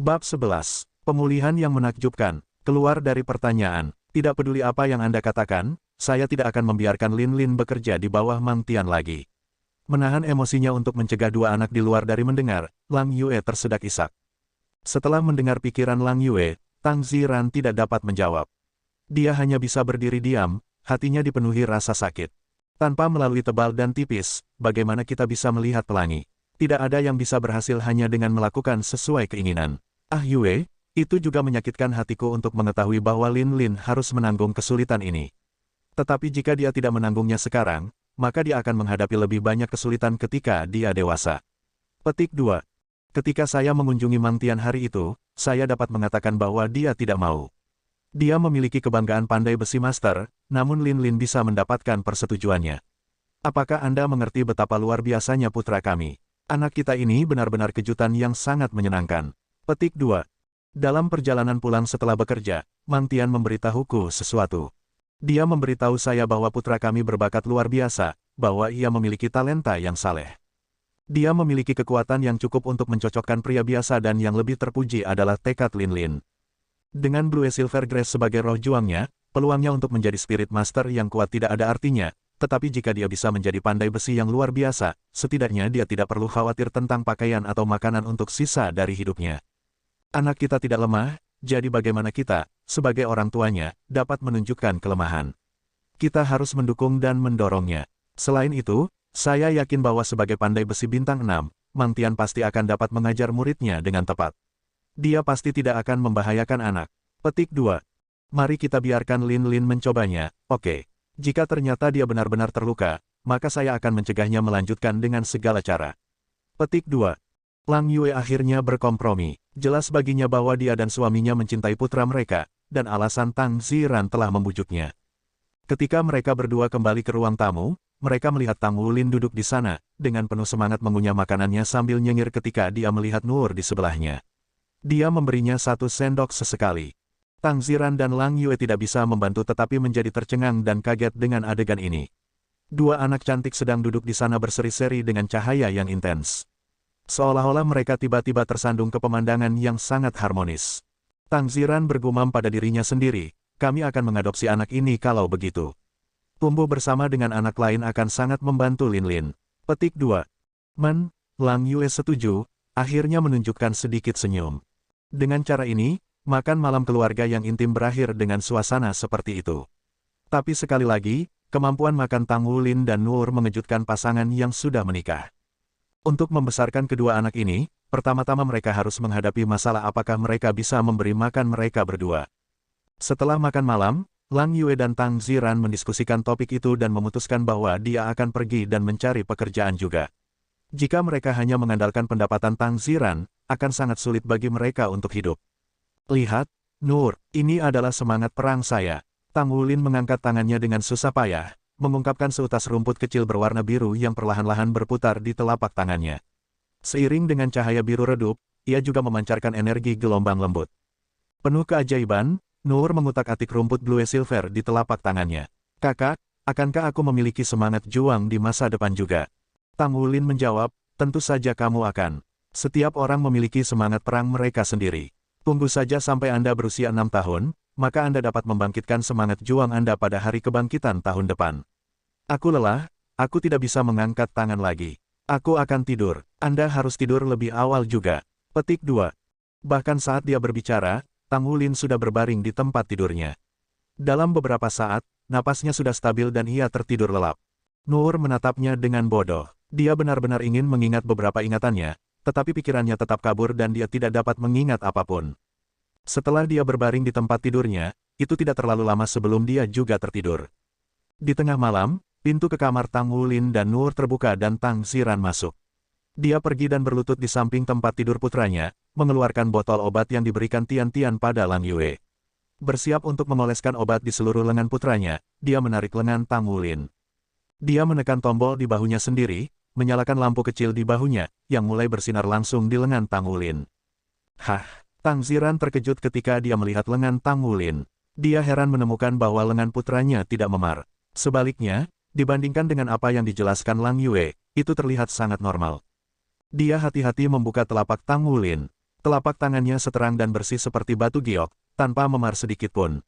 Bab 11. Pemulihan yang menakjubkan. Keluar dari pertanyaan. Tidak peduli apa yang Anda katakan, saya tidak akan membiarkan Lin Lin bekerja di bawah Mang Tian lagi. Menahan emosinya untuk mencegah dua anak di luar dari mendengar, Lang Yue tersedak isak. Setelah mendengar pikiran Lang Yue, Tang Ziran tidak dapat menjawab. Dia hanya bisa berdiri diam, hatinya dipenuhi rasa sakit. Tanpa melalui tebal dan tipis, bagaimana kita bisa melihat pelangi? Tidak ada yang bisa berhasil hanya dengan melakukan sesuai keinginan. Ah Yue, itu juga menyakitkan hatiku untuk mengetahui bahwa Lin Lin harus menanggung kesulitan ini. Tetapi jika dia tidak menanggungnya sekarang, maka dia akan menghadapi lebih banyak kesulitan ketika dia dewasa. Petik 2. Ketika saya mengunjungi Mang Tian hari itu, saya dapat mengatakan bahwa dia tidak mau. Dia memiliki kebanggaan pandai besi master, namun Lin Lin bisa mendapatkan persetujuannya. Apakah Anda mengerti betapa luar biasanya putra kami? Anak kita ini benar-benar kejutan yang sangat menyenangkan. Petik 2. Dalam perjalanan pulang setelah bekerja, Mang Tian memberitahuku sesuatu. Dia memberitahu saya bahwa putra kami berbakat luar biasa, bahwa ia memiliki talenta yang saleh. Dia memiliki kekuatan yang cukup untuk mencocokkan pria biasa dan yang lebih terpuji adalah tekad Lin Lin. Dengan Blue Silvergrass sebagai roh juangnya, peluangnya untuk menjadi Spirit Master yang kuat tidak ada artinya, tetapi jika dia bisa menjadi pandai besi yang luar biasa, setidaknya dia tidak perlu khawatir tentang pakaian atau makanan untuk sisa dari hidupnya. Anak kita tidak lemah, jadi bagaimana kita, sebagai orang tuanya, dapat menunjukkan kelemahan? Kita harus mendukung dan mendorongnya. Selain itu, saya yakin bahwa sebagai pandai besi bintang 6, Mang Tian pasti akan dapat mengajar muridnya dengan tepat. Dia pasti tidak akan membahayakan anak. Petik 2. Mari kita biarkan Lin Lin mencobanya, oke. Jika ternyata dia benar-benar terluka, maka saya akan mencegahnya melanjutkan dengan segala cara. Petik 2. Lang Yue akhirnya berkompromi. Jelas baginya bahwa dia dan suaminya mencintai putra mereka, dan alasan Tang Ziran telah membujuknya. Ketika mereka berdua kembali ke ruang tamu, mereka melihat Tang Wulin duduk di sana, dengan penuh semangat mengunyah makanannya sambil nyengir ketika dia melihat Nur di sebelahnya. Dia memberinya 1 sendok sesekali. Tang Ziran dan Lang Yue tidak bisa membantu tetapi menjadi tercengang dan kaget dengan adegan ini. Dua anak cantik sedang duduk di sana berseri-seri dengan cahaya yang intens. Seolah-olah mereka tiba-tiba tersandung ke pemandangan yang sangat harmonis. Tang Ziran bergumam pada dirinya sendiri, kami akan mengadopsi anak ini kalau begitu. Tumbuh bersama dengan anak lain akan sangat membantu Lin Lin. Petik 2. Lang Yue setuju, akhirnya menunjukkan sedikit senyum. Dengan cara ini, makan malam keluarga yang intim berakhir dengan suasana seperti itu. Tapi sekali lagi, kemampuan makan Tang Wulin dan Nur mengejutkan pasangan yang sudah menikah. Untuk membesarkan kedua anak ini, pertama-tama mereka harus menghadapi masalah apakah mereka bisa memberi makan mereka berdua. Setelah makan malam, Lang Yue dan Tang Ziran mendiskusikan topik itu dan memutuskan bahwa dia akan pergi dan mencari pekerjaan juga. Jika mereka hanya mengandalkan pendapatan Tang Ziran, akan sangat sulit bagi mereka untuk hidup. Lihat, Nur, ini adalah semangat perang saya. Tang Wulin mengangkat tangannya dengan susah payah, mengungkapkan seutas rumput kecil berwarna biru yang perlahan-lahan berputar di telapak tangannya. Seiring dengan cahaya biru redup, ia juga memancarkan energi gelombang lembut. Penuh keajaiban, Nur mengutak-atik rumput blue silver di telapak tangannya. Kakak, akankah aku memiliki semangat juang di masa depan juga? Tang Wulin menjawab, tentu saja kamu akan. Setiap orang memiliki semangat perang mereka sendiri. Tunggu saja sampai Anda berusia 6 tahun, maka Anda dapat membangkitkan semangat juang Anda pada hari kebangkitan tahun depan. Aku lelah, aku tidak bisa mengangkat tangan lagi. Aku akan tidur. Anda harus tidur lebih awal juga. Petik 2. Bahkan saat dia berbicara, Tang Wulin sudah berbaring di tempat tidurnya. Dalam beberapa saat, napasnya sudah stabil dan ia tertidur lelap. Nur menatapnya dengan bodoh. Dia benar-benar ingin mengingat beberapa ingatannya, tetapi pikirannya tetap kabur dan dia tidak dapat mengingat apapun. Setelah dia berbaring di tempat tidurnya, itu tidak terlalu lama sebelum dia juga tertidur. Di tengah malam, pintu ke kamar Tang Wulin dan Nur terbuka dan Tang Ziran masuk. Dia pergi dan berlutut di samping tempat tidur putranya, mengeluarkan botol obat yang diberikan Tian-Tian pada Lang Yue. Bersiap untuk memoleskan obat di seluruh lengan putranya, dia menarik lengan Tang Wulin. Dia menekan tombol di bahunya sendiri, menyalakan lampu kecil di bahunya, yang mulai bersinar langsung di lengan Tang Wulin. Hah, Tang Ziran terkejut ketika dia melihat lengan Tang Wulin. Dia heran menemukan bahwa lengan putranya tidak memar. Sebaliknya, dibandingkan dengan apa yang dijelaskan Lang Yue, itu terlihat sangat normal. Dia hati-hati membuka telapak Tang Wulin. Telapak tangannya seterang dan bersih seperti batu giok, tanpa memar sedikit pun.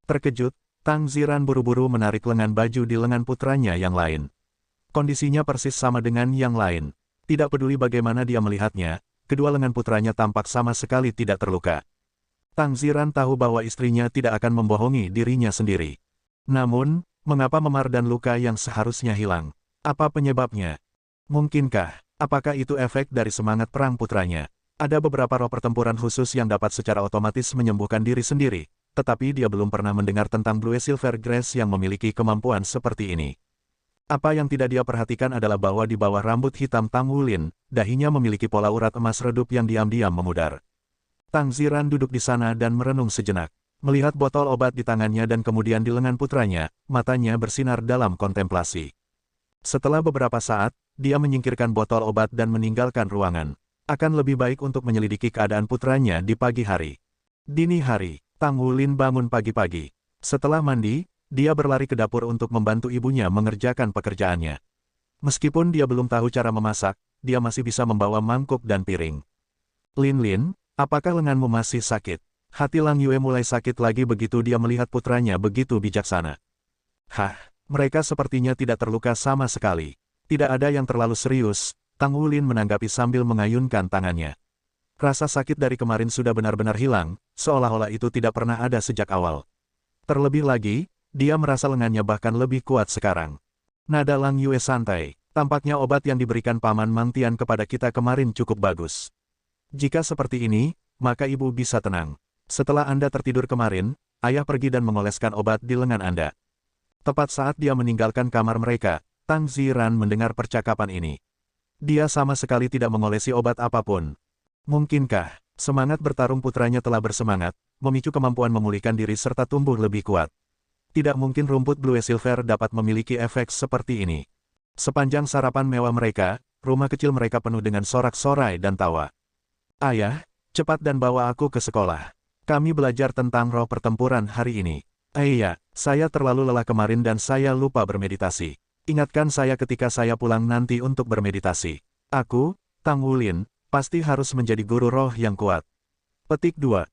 Terkejut, Tang Ziran buru-buru menarik lengan baju di lengan putranya yang lain. Kondisinya persis sama dengan yang lain. Tidak peduli bagaimana dia melihatnya, kedua lengan putranya tampak sama sekali tidak terluka. Tang Ziran tahu bahwa istrinya tidak akan membohongi dirinya sendiri. Namun, mengapa memar dan luka yang seharusnya hilang? Apa penyebabnya? Mungkinkah? Apakah itu efek dari semangat perang putranya? Ada beberapa roh pertempuran khusus yang dapat secara otomatis menyembuhkan diri sendiri, tetapi dia belum pernah mendengar tentang Blue Silver Grace yang memiliki kemampuan seperti ini. Apa yang tidak dia perhatikan adalah bahwa di bawah rambut hitam Tang Wulin, dahinya memiliki pola urat emas redup yang diam-diam memudar. Tang Ziran duduk di sana dan merenung sejenak. Melihat botol obat di tangannya dan kemudian di lengan putranya, matanya bersinar dalam kontemplasi. Setelah beberapa saat, dia menyingkirkan botol obat dan meninggalkan ruangan. Akan lebih baik untuk menyelidiki keadaan putranya di pagi hari. Dini hari, Tang Wulin bangun pagi-pagi. Setelah mandi, dia berlari ke dapur untuk membantu ibunya mengerjakan pekerjaannya. Meskipun dia belum tahu cara memasak, dia masih bisa membawa mangkuk dan piring. Lin Lin, apakah lenganmu masih sakit? Hati Lang Yue mulai sakit lagi begitu dia melihat putranya begitu bijaksana. Hah, mereka sepertinya tidak terluka sama sekali. Tidak ada yang terlalu serius, Tang Wulin menanggapi sambil mengayunkan tangannya. Rasa sakit dari kemarin sudah benar-benar hilang, seolah-olah itu tidak pernah ada sejak awal. Terlebih lagi, dia merasa lengannya bahkan lebih kuat sekarang. Nada Lang Yue santai, tampaknya obat yang diberikan Paman Mangtian kepada kita kemarin cukup bagus. Jika seperti ini, maka ibu bisa tenang. Setelah Anda tertidur kemarin, ayah pergi dan mengoleskan obat di lengan Anda. Tepat saat dia meninggalkan kamar mereka, Tang Ziran mendengar percakapan ini. Dia sama sekali tidak mengolesi obat apapun. Mungkinkah, semangat bertarung putranya telah bersemangat, memicu kemampuan memulihkan diri serta tumbuh lebih kuat. Tidak mungkin rumput Blue Silver dapat memiliki efek seperti ini. Sepanjang sarapan mewah mereka, rumah kecil mereka penuh dengan sorak-sorai dan tawa. Ayah, cepat dan bawa aku ke sekolah. Kami belajar tentang roh pertempuran hari ini. Iya, saya terlalu lelah kemarin dan saya lupa bermeditasi. Ingatkan saya ketika saya pulang nanti untuk bermeditasi. Aku, Tang Wulin, pasti harus menjadi guru roh yang kuat. Petik 2.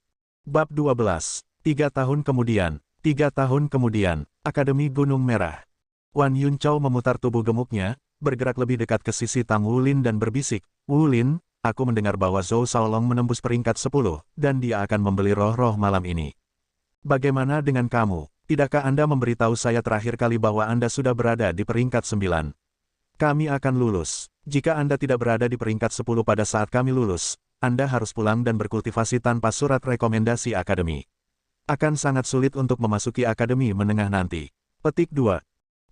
Bab 12. 3 tahun kemudian, Akademi Gunung Merah. Wan Yuncao memutar tubuh gemuknya, bergerak lebih dekat ke sisi Tang Wulin dan berbisik, Wulin, aku mendengar bahwa Zhou Shaolong menembus peringkat 10, dan dia akan membeli roh-roh malam ini. Bagaimana dengan kamu? Tidakkah Anda memberitahu saya terakhir kali bahwa Anda sudah berada di peringkat 9? Kami akan lulus. Jika Anda tidak berada di peringkat 10 pada saat kami lulus, Anda harus pulang dan berkultivasi tanpa surat rekomendasi akademi. Akan sangat sulit untuk memasuki akademi menengah nanti. Petik 2.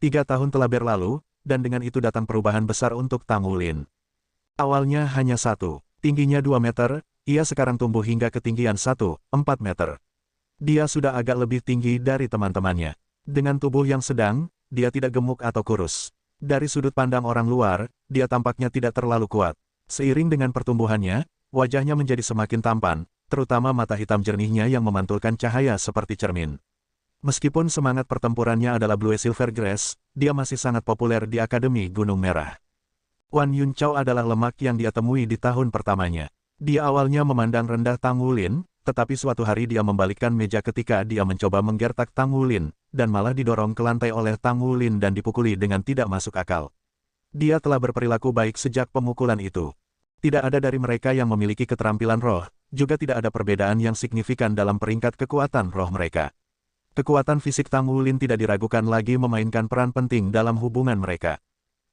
3 tahun telah berlalu, dan dengan itu datang perubahan besar untuk Tang Wulin. Awalnya hanya 1, tingginya 2 meter, ia sekarang tumbuh hingga ketinggian 1,4 meter. Dia sudah agak lebih tinggi dari teman-temannya. Dengan tubuh yang sedang, dia tidak gemuk atau kurus. Dari sudut pandang orang luar, dia tampaknya tidak terlalu kuat. Seiring dengan pertumbuhannya, wajahnya menjadi semakin tampan, terutama mata hitam jernihnya yang memantulkan cahaya seperti cermin. Meskipun semangat pertempurannya adalah Blue Silver Grace, dia masih sangat populer di Akademi Gunung Merah. Wan Yuncao adalah lemak yang dia temui di tahun pertamanya. Dia awalnya memandang rendah Tang Wulin, tetapi suatu hari dia membalikkan meja ketika dia mencoba menggertak Tang Wulin, dan malah didorong ke lantai oleh Tang Wulin dan dipukuli dengan tidak masuk akal. Dia telah berperilaku baik sejak pemukulan itu. Tidak ada dari mereka yang memiliki keterampilan roh, juga tidak ada perbedaan yang signifikan dalam peringkat kekuatan roh mereka. Kekuatan fisik Tang Wulin tidak diragukan lagi memainkan peran penting dalam hubungan mereka.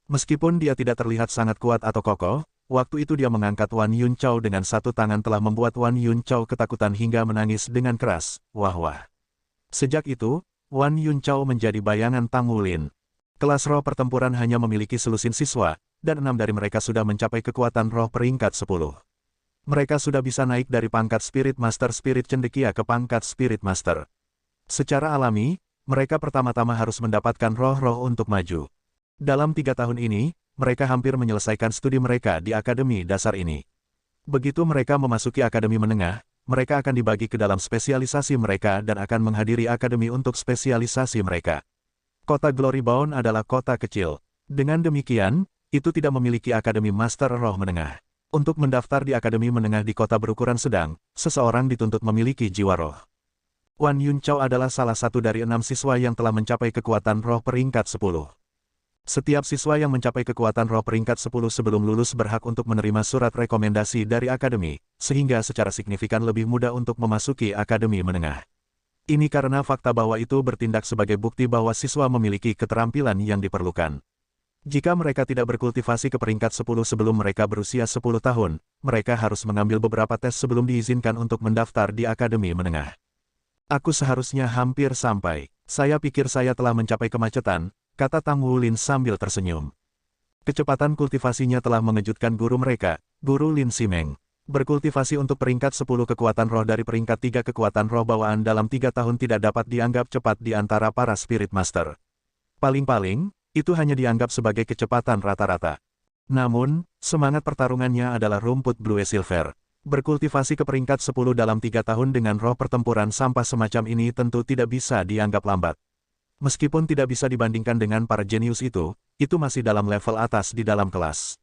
Meskipun dia tidak terlihat sangat kuat atau kokoh, waktu itu dia mengangkat Wan Yuncao dengan satu tangan telah membuat Wan Yuncao ketakutan hingga menangis dengan keras, wah-wah. Sejak itu, Wan Yuncao menjadi bayangan Tang Wulin. Kelas roh pertempuran hanya memiliki selusin siswa, dan 6 dari mereka sudah mencapai kekuatan roh peringkat 10. Mereka sudah bisa naik dari pangkat Spirit Master Spirit Cendekia ke pangkat Spirit Master. Secara alami, mereka pertama-tama harus mendapatkan roh-roh untuk maju. Dalam 3 tahun ini, mereka hampir menyelesaikan studi mereka di akademi dasar ini. Begitu mereka memasuki akademi menengah, mereka akan dibagi ke dalam spesialisasi mereka dan akan menghadiri akademi untuk spesialisasi mereka. Kota Glory Bound adalah kota kecil. Dengan demikian, itu tidak memiliki akademi master roh menengah. Untuk mendaftar di akademi menengah di kota berukuran sedang, seseorang dituntut memiliki jiwa roh. Wan Yunchao adalah salah satu dari 6 siswa yang telah mencapai kekuatan roh peringkat 10. Setiap siswa yang mencapai kekuatan roh peringkat 10 sebelum lulus berhak untuk menerima surat rekomendasi dari akademi, sehingga secara signifikan lebih mudah untuk memasuki akademi menengah. Ini karena fakta bahwa itu bertindak sebagai bukti bahwa siswa memiliki keterampilan yang diperlukan. Jika mereka tidak berkultivasi ke peringkat 10 sebelum mereka berusia 10 tahun, mereka harus mengambil beberapa tes sebelum diizinkan untuk mendaftar di akademi menengah. Aku seharusnya hampir sampai. Saya pikir saya telah mencapai kemacetan, kata Tang Wulin sambil tersenyum. Kecepatan kultivasinya telah mengejutkan guru mereka, Guru Lin Simeng. Berkultivasi untuk peringkat 10 kekuatan roh dari peringkat 3 kekuatan roh bawaan dalam 3 tahun tidak dapat dianggap cepat di antara para Spirit Master. Paling-paling, itu hanya dianggap sebagai kecepatan rata-rata. Namun, semangat pertarungannya adalah rumput Blue Silver. Berkultivasi ke peringkat 10 dalam 3 tahun dengan roh pertempuran sampah semacam ini tentu tidak bisa dianggap lambat. Meskipun tidak bisa dibandingkan dengan para jenius itu masih dalam level atas di dalam kelas.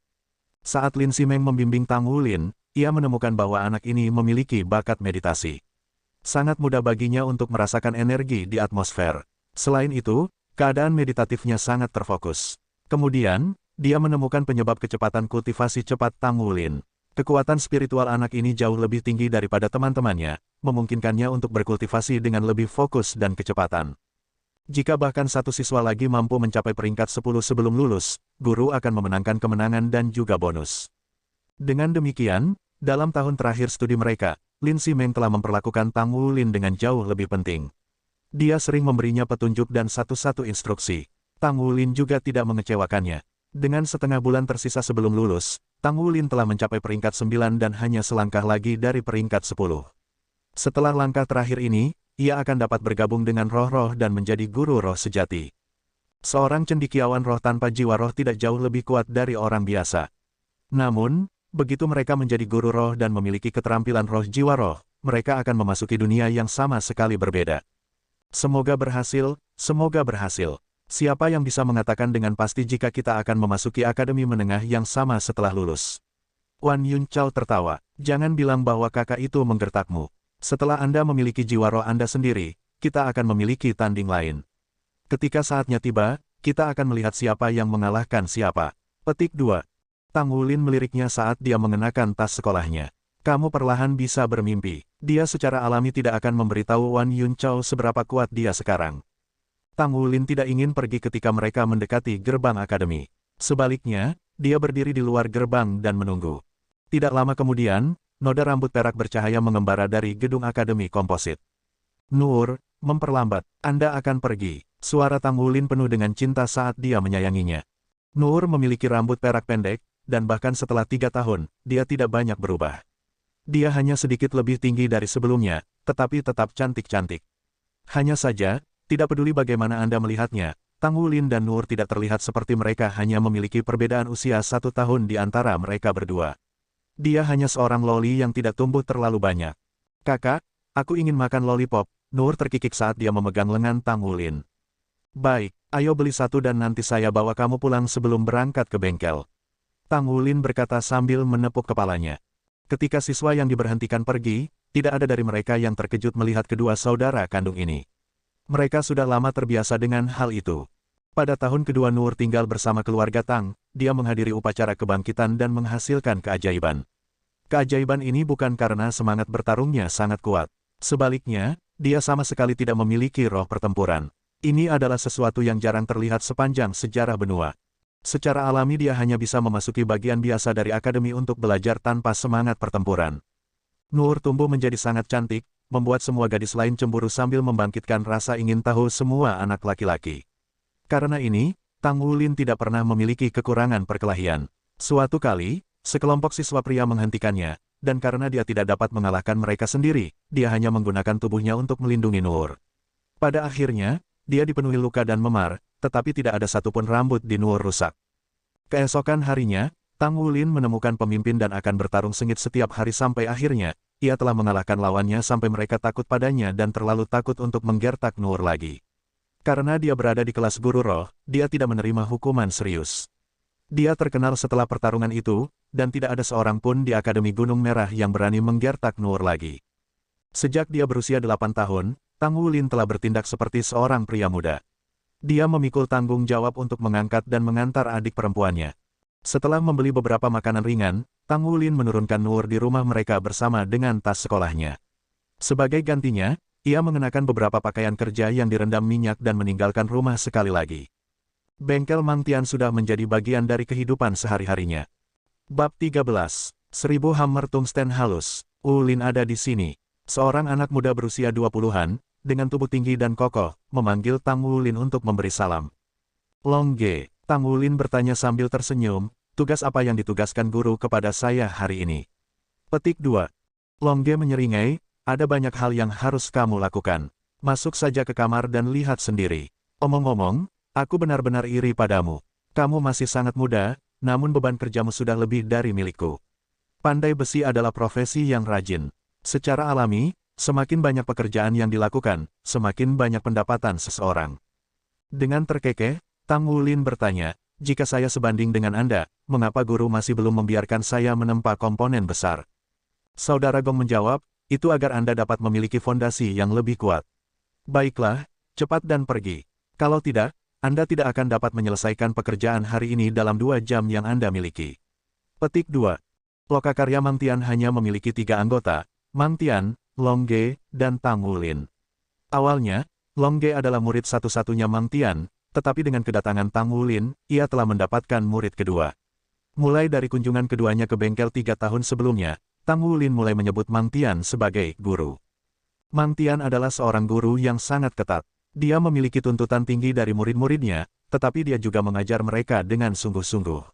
Saat Lin Simeng membimbing Tang Wulin, ia menemukan bahwa anak ini memiliki bakat meditasi. Sangat mudah baginya untuk merasakan energi di atmosfer. Selain itu, keadaan meditatifnya sangat terfokus. Kemudian, dia menemukan penyebab kecepatan kultivasi cepat Tang Wulin. Kekuatan spiritual anak ini jauh lebih tinggi daripada teman-temannya, memungkinkannya untuk berkultivasi dengan lebih fokus dan kecepatan. Jika bahkan satu siswa lagi mampu mencapai peringkat 10 sebelum lulus, guru akan memenangkan kemenangan dan juga bonus. Dengan demikian, dalam tahun terakhir studi mereka, Lin Simeng telah memperlakukan Tang Wulin dengan jauh lebih penting. Dia sering memberinya petunjuk dan satu-satu instruksi. Tang Wulin juga tidak mengecewakannya. Dengan setengah bulan tersisa sebelum lulus, Tang Wulin telah mencapai peringkat 9 dan hanya selangkah lagi dari peringkat 10. Setelah langkah terakhir ini, ia akan dapat bergabung dengan roh-roh dan menjadi guru roh sejati. Seorang cendekiawan roh tanpa jiwa roh tidak jauh lebih kuat dari orang biasa. Namun, begitu mereka menjadi guru roh dan memiliki keterampilan roh jiwa roh, mereka akan memasuki dunia yang sama sekali berbeda. Semoga berhasil, semoga berhasil. Siapa yang bisa mengatakan dengan pasti jika kita akan memasuki akademi menengah yang sama setelah lulus? Wan Yunchao tertawa. Jangan bilang bahwa kakak itu menggertakmu. Setelah Anda memiliki jiwa roh Anda sendiri, kita akan memiliki tanding lain. Ketika saatnya tiba, kita akan melihat siapa yang mengalahkan siapa. Petik 2. Tang Wulin meliriknya saat dia mengenakan tas sekolahnya. Kamu perlahan bisa bermimpi. Dia secara alami tidak akan memberitahu Wan Yunchao seberapa kuat dia sekarang. Tang Wulin tidak ingin pergi ketika mereka mendekati gerbang akademi. Sebaliknya, dia berdiri di luar gerbang dan menunggu. Tidak lama kemudian, noda rambut perak bercahaya mengembara dari gedung akademi komposit. Nur, memperlambat, Anda akan pergi. Suara Tang Wulin penuh dengan cinta saat dia menyayanginya. Nur memiliki rambut perak pendek, dan bahkan setelah 3 tahun, dia tidak banyak berubah. Dia hanya sedikit lebih tinggi dari sebelumnya, tetapi tetap cantik-cantik. Hanya saja, tidak peduli bagaimana Anda melihatnya, Tang Wulin dan Nur tidak terlihat seperti mereka hanya memiliki perbedaan usia 1 tahun di antara mereka berdua. Dia hanya seorang loli yang tidak tumbuh terlalu banyak. Kakak, aku ingin makan lollipop, Nur terkikik saat dia memegang lengan Tang Wulin. Baik, ayo beli satu dan nanti saya bawa kamu pulang sebelum berangkat ke bengkel. Tang Wulin berkata sambil menepuk kepalanya. Ketika siswa yang diberhentikan pergi, tidak ada dari mereka yang terkejut melihat kedua saudara kandung ini. Mereka sudah lama terbiasa dengan hal itu. Pada tahun kedua Nur tinggal bersama keluarga Tang, dia menghadiri upacara kebangkitan dan menghasilkan keajaiban. Keajaiban ini bukan karena semangat bertarungnya sangat kuat. Sebaliknya, dia sama sekali tidak memiliki roh pertempuran. Ini adalah sesuatu yang jarang terlihat sepanjang sejarah benua. Secara alami dia hanya bisa memasuki bagian biasa dari akademi untuk belajar tanpa semangat pertempuran. Nur tumbuh menjadi sangat cantik, membuat semua gadis lain cemburu sambil membangkitkan rasa ingin tahu semua anak laki-laki. Karena ini, Tang Wulin tidak pernah memiliki kekurangan perkelahian. Suatu kali, sekelompok siswa pria menghentikannya, dan karena dia tidak dapat mengalahkan mereka sendiri, dia hanya menggunakan tubuhnya untuk melindungi Nur. Pada akhirnya, dia dipenuhi luka dan memar, tetapi tidak ada satupun rambut di Nur rusak. Keesokan harinya, Tang Wulin menemukan pemimpin dan akan bertarung sengit setiap hari sampai akhirnya, ia telah mengalahkan lawannya sampai mereka takut padanya dan terlalu takut untuk menggertak Nur lagi. Karena dia berada di kelas guru roh, dia tidak menerima hukuman serius. Dia terkenal setelah pertarungan itu, dan tidak ada seorang pun di Akademi Gunung Merah yang berani menggertak Noor lagi. Sejak dia berusia 8 tahun, Tang Wulin telah bertindak seperti seorang pria muda. Dia memikul tanggung jawab untuk mengangkat dan mengantar adik perempuannya. Setelah membeli beberapa makanan ringan, Tang Wulin menurunkan Noor di rumah mereka bersama dengan tas sekolahnya. Sebagai gantinya, ia mengenakan beberapa pakaian kerja yang direndam minyak dan meninggalkan rumah sekali lagi. Bengkel Mang Tian sudah menjadi bagian dari kehidupan sehari-harinya. Bab 13. 1000 hammer tungsten halus. Wulin ada di sini. Seorang anak muda berusia 20-an, dengan tubuh tinggi dan kokoh, memanggil Tang Wulin untuk memberi salam. Long Ge, Tang Wulin bertanya sambil tersenyum, tugas apa yang ditugaskan guru kepada saya hari ini? Petik 2. Long Ge menyeringai, ada banyak hal yang harus kamu lakukan. Masuk saja ke kamar dan lihat sendiri. Omong-omong, aku benar-benar iri padamu. Kamu masih sangat muda, namun beban kerjamu sudah lebih dari milikku. Pandai besi adalah profesi yang rajin. Secara alami, semakin banyak pekerjaan yang dilakukan, semakin banyak pendapatan seseorang. Dengan terkekeh, Tang Wulin bertanya, jika saya sebanding dengan Anda, mengapa guru masih belum membiarkan saya menempa komponen besar? Saudara Gong menjawab, itu agar Anda dapat memiliki fondasi yang lebih kuat. Baiklah, cepat dan pergi. Kalau tidak, Anda tidak akan dapat menyelesaikan pekerjaan hari ini dalam 2 jam yang Anda miliki. Petik 2. Lokakarya Mang Tian hanya memiliki 3 anggota, Mang Tian, Long Ge, dan Tang Wulin. Awalnya, Long Ge adalah murid satu-satunya Mang Tian, tetapi dengan kedatangan Tang Wulin, ia telah mendapatkan murid kedua. Mulai dari kunjungan keduanya ke bengkel 3 tahun sebelumnya, Tang Wulin mulai menyebut Mang Tian sebagai guru. Mang Tian adalah seorang guru yang sangat ketat. Dia memiliki tuntutan tinggi dari murid-muridnya, tetapi dia juga mengajar mereka dengan sungguh-sungguh.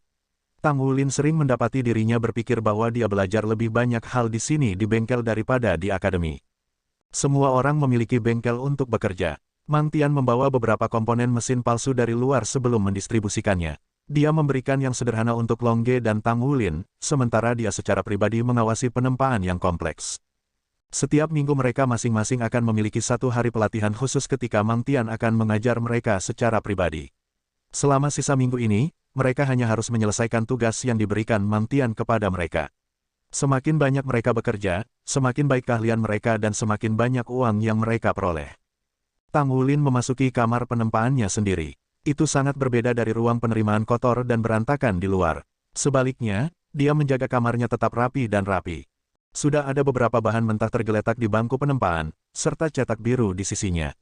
Tang Wulin sering mendapati dirinya berpikir bahwa dia belajar lebih banyak hal di sini di bengkel daripada di akademi. Semua orang memiliki bengkel untuk bekerja. Mang Tian membawa beberapa komponen mesin palsu dari luar sebelum mendistribusikannya. Dia memberikan yang sederhana untuk Long Ge dan Tang Wulin, sementara dia secara pribadi mengawasi penempaan yang kompleks. Setiap minggu mereka masing-masing akan memiliki 1 hari pelatihan khusus ketika Mang Tian akan mengajar mereka secara pribadi. Selama sisa minggu ini, mereka hanya harus menyelesaikan tugas yang diberikan Mang Tian kepada mereka. Semakin banyak mereka bekerja, semakin baik keahlian mereka dan semakin banyak uang yang mereka peroleh. Tang Wulin memasuki kamar penempaannya sendiri. Itu sangat berbeda dari ruang penerimaan kotor dan berantakan di luar. Sebaliknya, dia menjaga kamarnya tetap rapi dan rapi. Sudah ada beberapa bahan mentah tergeletak di bangku penempaan, serta cetak biru di sisinya.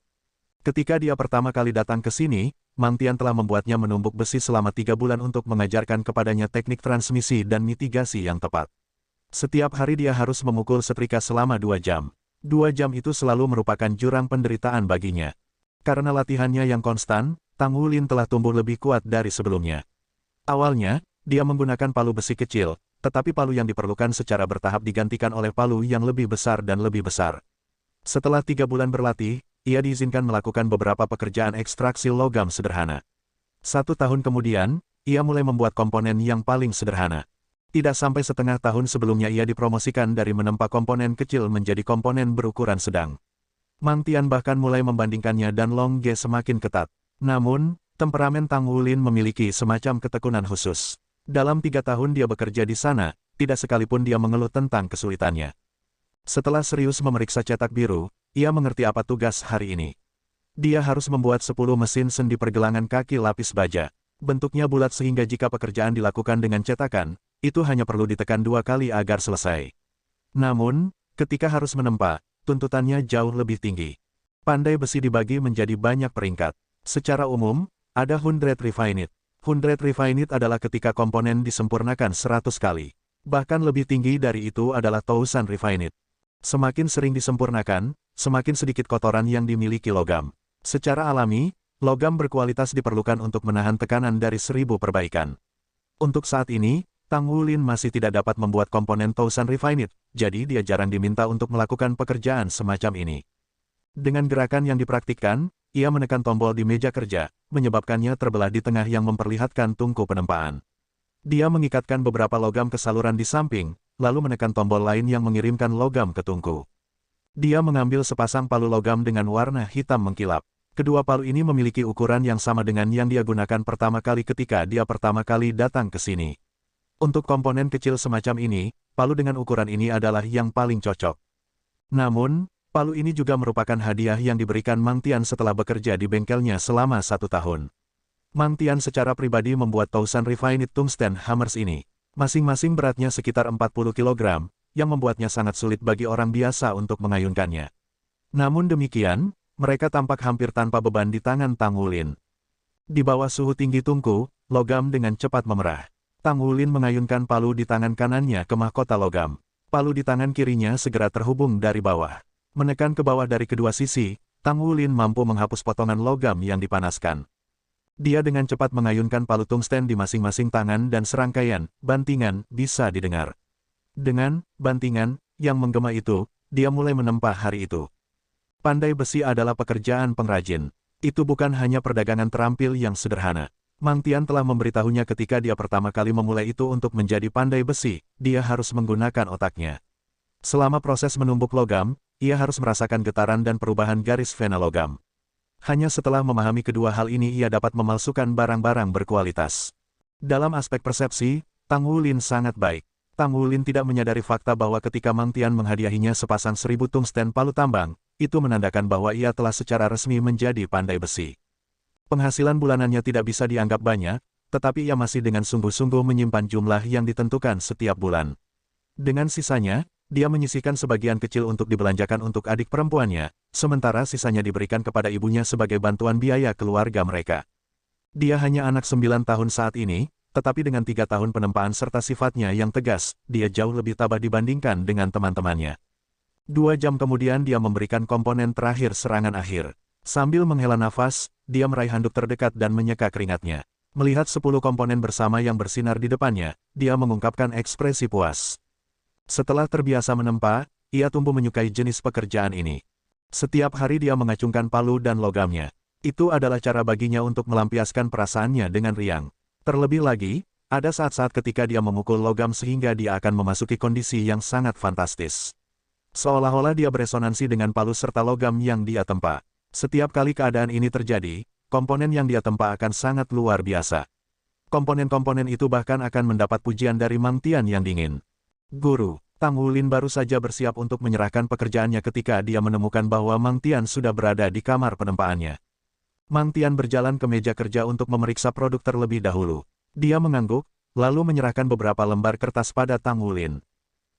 Ketika dia pertama kali datang ke sini, Mang Tian telah membuatnya menumbuk besi selama 3 bulan untuk mengajarkan kepadanya teknik transmisi dan mitigasi yang tepat. Setiap hari dia harus memukul setrika selama 2 jam. 2 jam itu selalu merupakan jurang penderitaan baginya. Karena latihannya yang konstan, Tang Wulin telah tumbuh lebih kuat dari sebelumnya. Awalnya, dia menggunakan palu besi kecil, tetapi palu yang diperlukan secara bertahap digantikan oleh palu yang lebih besar dan lebih besar. Setelah 3 bulan berlatih, ia diizinkan melakukan beberapa pekerjaan ekstraksi logam sederhana. 1 tahun kemudian, ia mulai membuat komponen yang paling sederhana. Tidak sampai setengah tahun sebelumnya ia dipromosikan dari menempa komponen kecil menjadi komponen berukuran sedang. Mang Tian bahkan mulai membandingkannya dan Long Ge semakin ketat. Namun, temperamen Tang Wulin memiliki semacam ketekunan khusus. Dalam 3 tahun dia bekerja di sana, tidak sekalipun dia mengeluh tentang kesulitannya. Setelah serius memeriksa cetak biru, ia mengerti apa tugas hari ini. Dia harus membuat 10 mesin sendi pergelangan kaki lapis baja. Bentuknya bulat sehingga jika pekerjaan dilakukan dengan cetakan, itu hanya perlu ditekan 2 kali agar selesai. Namun, ketika harus menempa, tuntutannya jauh lebih tinggi. Pandai besi dibagi menjadi banyak peringkat. Secara umum, ada 100 refined. 100 refined adalah ketika komponen disempurnakan 100 kali. Bahkan lebih tinggi dari itu adalah 1000 refined. Semakin sering disempurnakan, semakin sedikit kotoran yang dimiliki logam. Secara alami, logam berkualitas diperlukan untuk menahan tekanan dari 1000 perbaikan. Untuk saat ini, Tang Wulin masih tidak dapat membuat komponen 1000 refined, jadi dia jarang diminta untuk melakukan pekerjaan semacam ini. Dengan gerakan yang dipraktikkan, ia menekan tombol di meja kerja, menyebabkannya terbelah di tengah yang memperlihatkan tungku penempaan. Dia mengikatkan beberapa logam ke saluran di samping, lalu menekan tombol lain yang mengirimkan logam ke tungku. Dia mengambil sepasang palu logam dengan warna hitam mengkilap. Kedua palu ini memiliki ukuran yang sama dengan yang dia gunakan pertama kali ketika dia pertama kali datang ke sini. Untuk komponen kecil semacam ini, palu dengan ukuran ini adalah yang paling cocok. Namun, palu ini juga merupakan hadiah yang diberikan Mang Tian setelah bekerja di bengkelnya selama 1 tahun. Mang Tian secara pribadi membuat Thousand Refined Tungsten Hammers ini. Masing-masing beratnya sekitar 40 kg, yang membuatnya sangat sulit bagi orang biasa untuk mengayunkannya. Namun demikian, mereka tampak hampir tanpa beban di tangan Tang Wulin. Di bawah suhu tinggi tungku, logam dengan cepat memerah. Tang Wulin mengayunkan palu di tangan kanannya ke mahkota logam. Palu di tangan kirinya segera terhubung dari bawah. Menekan ke bawah dari kedua sisi, Tang Wulin mampu menghapus potongan logam yang dipanaskan. Dia dengan cepat mengayunkan palu tungsten di masing-masing tangan dan serangkaian bantingan bisa didengar. Dengan bantingan yang menggema itu, dia mulai menempa hari itu. Pandai besi adalah pekerjaan pengrajin. Itu bukan hanya perdagangan terampil yang sederhana. Mang Tian telah memberitahunya ketika dia pertama kali memulai itu untuk menjadi pandai besi, dia harus menggunakan otaknya. Selama proses menumbuk logam, ia harus merasakan getaran dan perubahan garis vena logam. Hanya setelah memahami kedua hal ini ia dapat memalsukan barang-barang berkualitas. Dalam aspek persepsi, Tang Wulin sangat baik. Tang Wulin tidak menyadari fakta bahwa ketika Mang Tian menghadiahinya sepasang 1000 tungsten palu tambang, itu menandakan bahwa ia telah secara resmi menjadi pandai besi. Penghasilan bulanannya tidak bisa dianggap banyak, tetapi ia masih dengan sungguh-sungguh menyimpan jumlah yang ditentukan setiap bulan. Dengan sisanya, dia menyisihkan sebagian kecil untuk dibelanjakan untuk adik perempuannya, sementara sisanya diberikan kepada ibunya sebagai bantuan biaya keluarga mereka. Dia hanya anak 9 tahun saat ini, tetapi dengan 3 tahun penempaan serta sifatnya yang tegas, dia jauh lebih tabah dibandingkan dengan teman-temannya. 2 jam kemudian dia memberikan komponen terakhir serangan akhir. Sambil menghela nafas, dia meraih handuk terdekat dan menyeka keringatnya. Melihat 10 komponen bersama yang bersinar di depannya, dia mengungkapkan ekspresi puas. Setelah terbiasa menempa, ia tumbuh menyukai jenis pekerjaan ini. Setiap hari dia mengacungkan palu dan logamnya. Itu adalah cara baginya untuk melampiaskan perasaannya dengan riang. Terlebih lagi, ada saat-saat ketika dia memukul logam sehingga dia akan memasuki kondisi yang sangat fantastis. Seolah-olah dia beresonansi dengan palu serta logam yang dia tempa. Setiap kali keadaan ini terjadi, komponen yang dia tempa akan sangat luar biasa. Komponen-komponen itu bahkan akan mendapat pujian dari Mang Tian yang dingin. Guru, Tang Wulin baru saja bersiap untuk menyerahkan pekerjaannya ketika dia menemukan bahwa Mang Tian sudah berada di kamar penempaannya. Mang Tian berjalan ke meja kerja untuk memeriksa produk terlebih dahulu. Dia mengangguk, lalu menyerahkan beberapa lembar kertas pada Tang Wulin.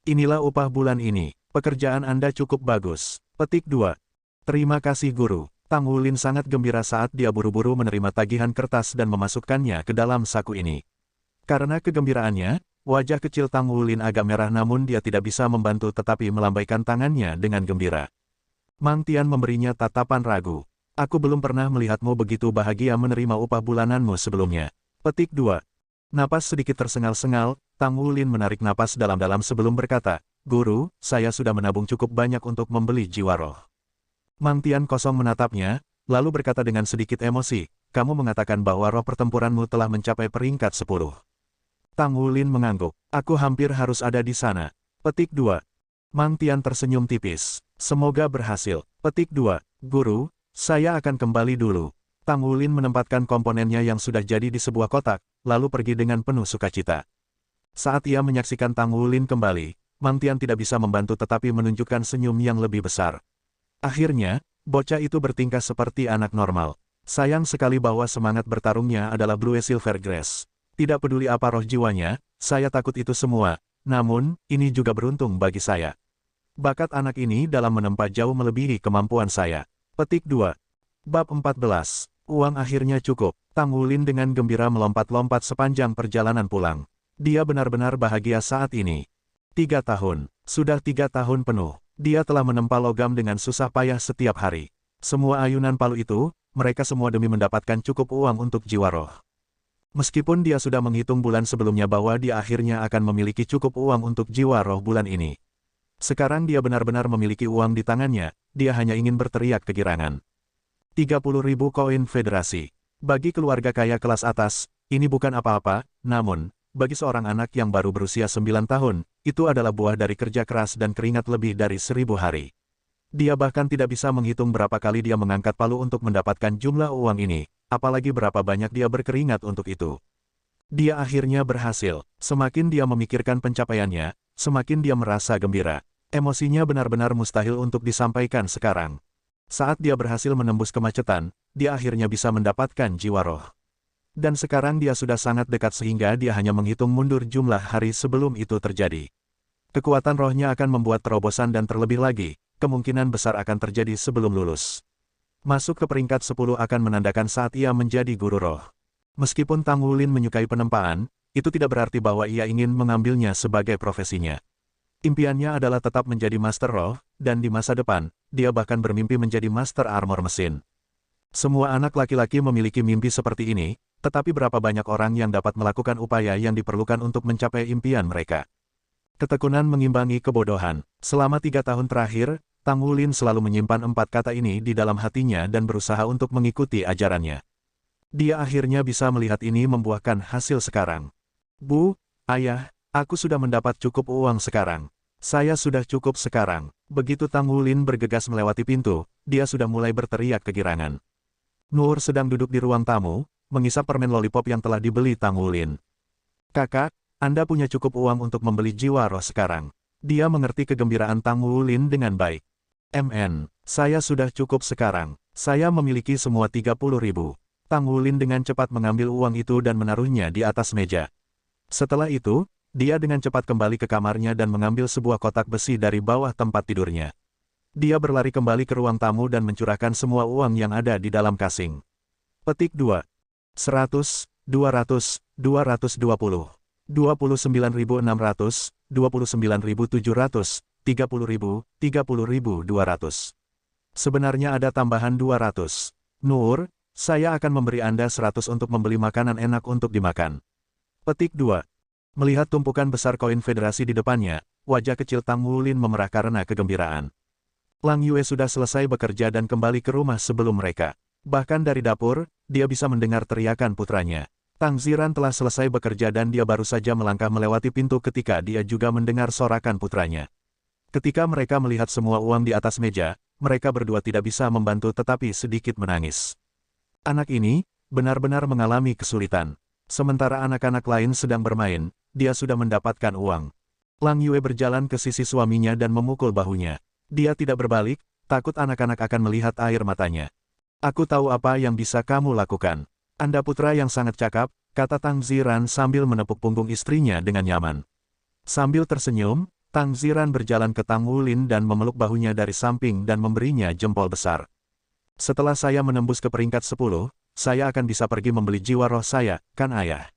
Inilah upah bulan ini. Pekerjaan Anda cukup bagus. Petik 2. Terima kasih guru. Tang Wulin sangat gembira saat dia buru-buru menerima tagihan kertas dan memasukkannya ke dalam saku ini. Karena kegembiraannya, wajah kecil Tang Wulin agak merah namun dia tidak bisa membantu tetapi melambaikan tangannya dengan gembira. Mang Tian memberinya tatapan ragu. Aku belum pernah melihatmu begitu bahagia menerima upah bulananmu sebelumnya. Petik 2. Napas sedikit tersengal-sengal, Tang Wulin menarik napas dalam-dalam sebelum berkata, Guru, saya sudah menabung cukup banyak untuk membeli jiwa roh. Mang Tian kosong menatapnya, lalu berkata dengan sedikit emosi, kamu mengatakan bahwa roh pertempuranmu telah mencapai peringkat 10. Tang Wulin mengangguk, aku hampir harus ada di sana. Petik 2. Mang Tian tersenyum tipis. Semoga berhasil. Petik 2. Guru, saya akan kembali dulu. Tang Wulin menempatkan komponennya yang sudah jadi di sebuah kotak, lalu pergi dengan penuh sukacita. Saat ia menyaksikan Tang Wulin kembali, Mang Tian tidak bisa membantu tetapi menunjukkan senyum yang lebih besar. Akhirnya, bocah itu bertingkah seperti anak normal. Sayang sekali bahwa semangat bertarungnya adalah Blue Silver Grass. Tidak peduli apa roh jiwanya, saya takut itu semua, namun, ini juga beruntung bagi saya. Bakat anak ini dalam menempa jauh melebihi kemampuan saya. Petik 2. Bab 14. Uang akhirnya cukup. Tang Wulin dengan gembira melompat-lompat sepanjang perjalanan pulang. Dia benar-benar bahagia saat ini. 3 tahun. Sudah 3 tahun penuh. Dia telah menempa logam dengan susah payah setiap hari. Semua ayunan palu itu, mereka semua demi mendapatkan cukup uang untuk jiwa roh. Meskipun dia sudah menghitung bulan sebelumnya bahwa dia akhirnya akan memiliki cukup uang untuk jiwa roh bulan ini. Sekarang dia benar-benar memiliki uang di tangannya, dia hanya ingin berteriak kegirangan. 30.000 koin federasi. Bagi keluarga kaya kelas atas, ini bukan apa-apa, namun, bagi seorang anak yang baru berusia 9 tahun, itu adalah buah dari kerja keras dan keringat lebih dari 1000 hari. Dia bahkan tidak bisa menghitung berapa kali dia mengangkat palu untuk mendapatkan jumlah uang ini, apalagi berapa banyak dia berkeringat untuk itu. Dia akhirnya berhasil. Semakin dia memikirkan pencapaiannya, semakin dia merasa gembira. Emosinya benar-benar mustahil untuk disampaikan sekarang. Saat dia berhasil menembus kemacetan, dia akhirnya bisa mendapatkan jiwa roh. Dan sekarang dia sudah sangat dekat sehingga dia hanya menghitung mundur jumlah hari sebelum itu terjadi. Kekuatan rohnya akan membuat terobosan dan terlebih lagi, kemungkinan besar akan terjadi sebelum lulus. Masuk ke peringkat 10 akan menandakan saat ia menjadi guru roh. Meskipun Tang Wulin menyukai penempaan, itu tidak berarti bahwa ia ingin mengambilnya sebagai profesinya. Impiannya adalah tetap menjadi master roh, dan di masa depan, dia bahkan bermimpi menjadi master armor mesin. Semua anak laki-laki memiliki mimpi seperti ini, tetapi berapa banyak orang yang dapat melakukan upaya yang diperlukan untuk mencapai impian mereka. Ketekunan mengimbangi kebodohan. Selama 3 tahun terakhir, Tang Wulin selalu menyimpan 4 kata ini di dalam hatinya dan berusaha untuk mengikuti ajarannya. Dia akhirnya bisa melihat ini membuahkan hasil sekarang. Bu, ayah, aku sudah mendapat cukup uang sekarang. Saya sudah cukup sekarang. Begitu Tang Wulin bergegas melewati pintu, dia sudah mulai berteriak kegirangan. Nur sedang duduk di ruang tamu, mengisap permen lollipop yang telah dibeli Tang Wulin. Kakak, Anda punya cukup uang untuk membeli jiwa roh sekarang. Dia mengerti kegembiraan Tang Wulin dengan baik. Saya sudah cukup sekarang. Saya memiliki semua 30.000. Tang Wulin dengan cepat mengambil uang itu dan menaruhnya di atas meja. Setelah itu, dia dengan cepat kembali ke kamarnya dan mengambil sebuah kotak besi dari bawah tempat tidurnya. Dia berlari kembali ke ruang tamu dan mencurahkan semua uang yang ada di dalam kasing. Petik 2. 100, 200, 220. 29.600, 29.700, 30.000, 30.200. Sebenarnya ada tambahan 200. Nur, saya akan memberi Anda 100 untuk membeli makanan enak untuk dimakan. Petik 2. Melihat tumpukan besar koin federasi di depannya, wajah kecil Tang Wulin memerah karena kegembiraan. Lang Yue sudah selesai bekerja dan kembali ke rumah sebelum mereka. Bahkan dari dapur, dia bisa mendengar teriakan putranya. Tang Ziran telah selesai bekerja dan dia baru saja melangkah melewati pintu ketika dia juga mendengar sorakan putranya. Ketika mereka melihat semua uang di atas meja, mereka berdua tidak bisa membantu tetapi sedikit menangis. Anak ini, benar-benar mengalami kesulitan. Sementara anak-anak lain sedang bermain, dia sudah mendapatkan uang. Lang Yue berjalan ke sisi suaminya dan memukul bahunya. Dia tidak berbalik, takut anak-anak akan melihat air matanya. Aku tahu apa yang bisa kamu lakukan. Anda putra yang sangat cakap, kata Tang Ziran sambil menepuk punggung istrinya dengan nyaman. Sambil tersenyum, Tang Ziran berjalan ke Tang Wulin dan memeluk bahunya dari samping dan memberinya jempol besar. Setelah saya menembus ke peringkat 10, saya akan bisa pergi membeli jiwa roh saya, kan ayah?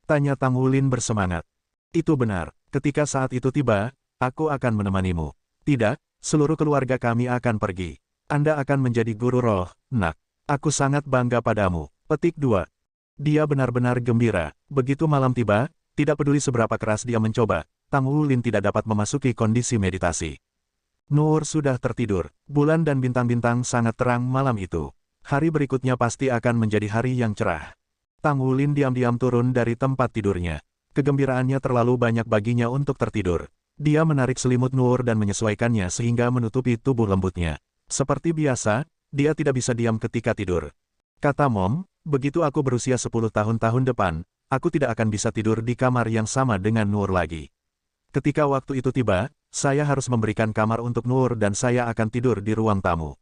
Tanya Tang Wulin bersemangat. Itu benar, ketika saat itu tiba, aku akan menemanimu. Tidak, seluruh keluarga kami akan pergi. Anda akan menjadi guru roh, nak. Aku sangat bangga padamu. Petik 2. Dia benar-benar gembira. Begitu malam tiba, tidak peduli seberapa keras dia mencoba, Tang Wulin tidak dapat memasuki kondisi meditasi. Nur sudah tertidur. Bulan dan bintang-bintang sangat terang malam itu. Hari berikutnya pasti akan menjadi hari yang cerah. Tang Wulin diam-diam turun dari tempat tidurnya. Kegembiraannya terlalu banyak baginya untuk tertidur. Dia menarik selimut Nur dan menyesuaikannya sehingga menutupi tubuh lembutnya. Seperti biasa, dia tidak bisa diam ketika tidur. Kata Mom, begitu aku berusia 10 tahun depan, aku tidak akan bisa tidur di kamar yang sama dengan Nur lagi. Ketika waktu itu tiba, saya harus memberikan kamar untuk Nur dan saya akan tidur di ruang tamu.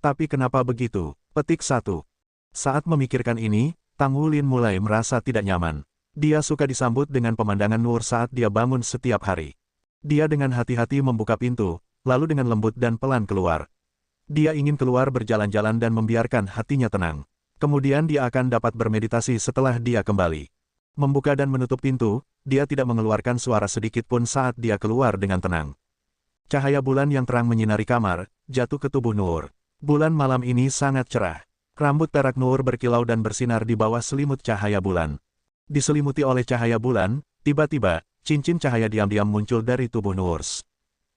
Tapi kenapa begitu? Petik 1. Saat memikirkan ini, Tang Wulin mulai merasa tidak nyaman. Dia suka disambut dengan pemandangan Nur saat dia bangun setiap hari. Dia dengan hati-hati membuka pintu, lalu dengan lembut dan pelan keluar. Dia ingin keluar berjalan-jalan dan membiarkan hatinya tenang. Kemudian dia akan dapat bermeditasi setelah dia kembali. Membuka dan menutup pintu, dia tidak mengeluarkan suara sedikit pun saat dia keluar dengan tenang. Cahaya bulan yang terang menyinari kamar, jatuh ke tubuh Nur. Bulan malam ini sangat cerah. Rambut perak Nur berkilau dan bersinar di bawah selimut cahaya bulan. Diselimuti oleh cahaya bulan, tiba-tiba, cincin cahaya diam-diam muncul dari tubuh Nur.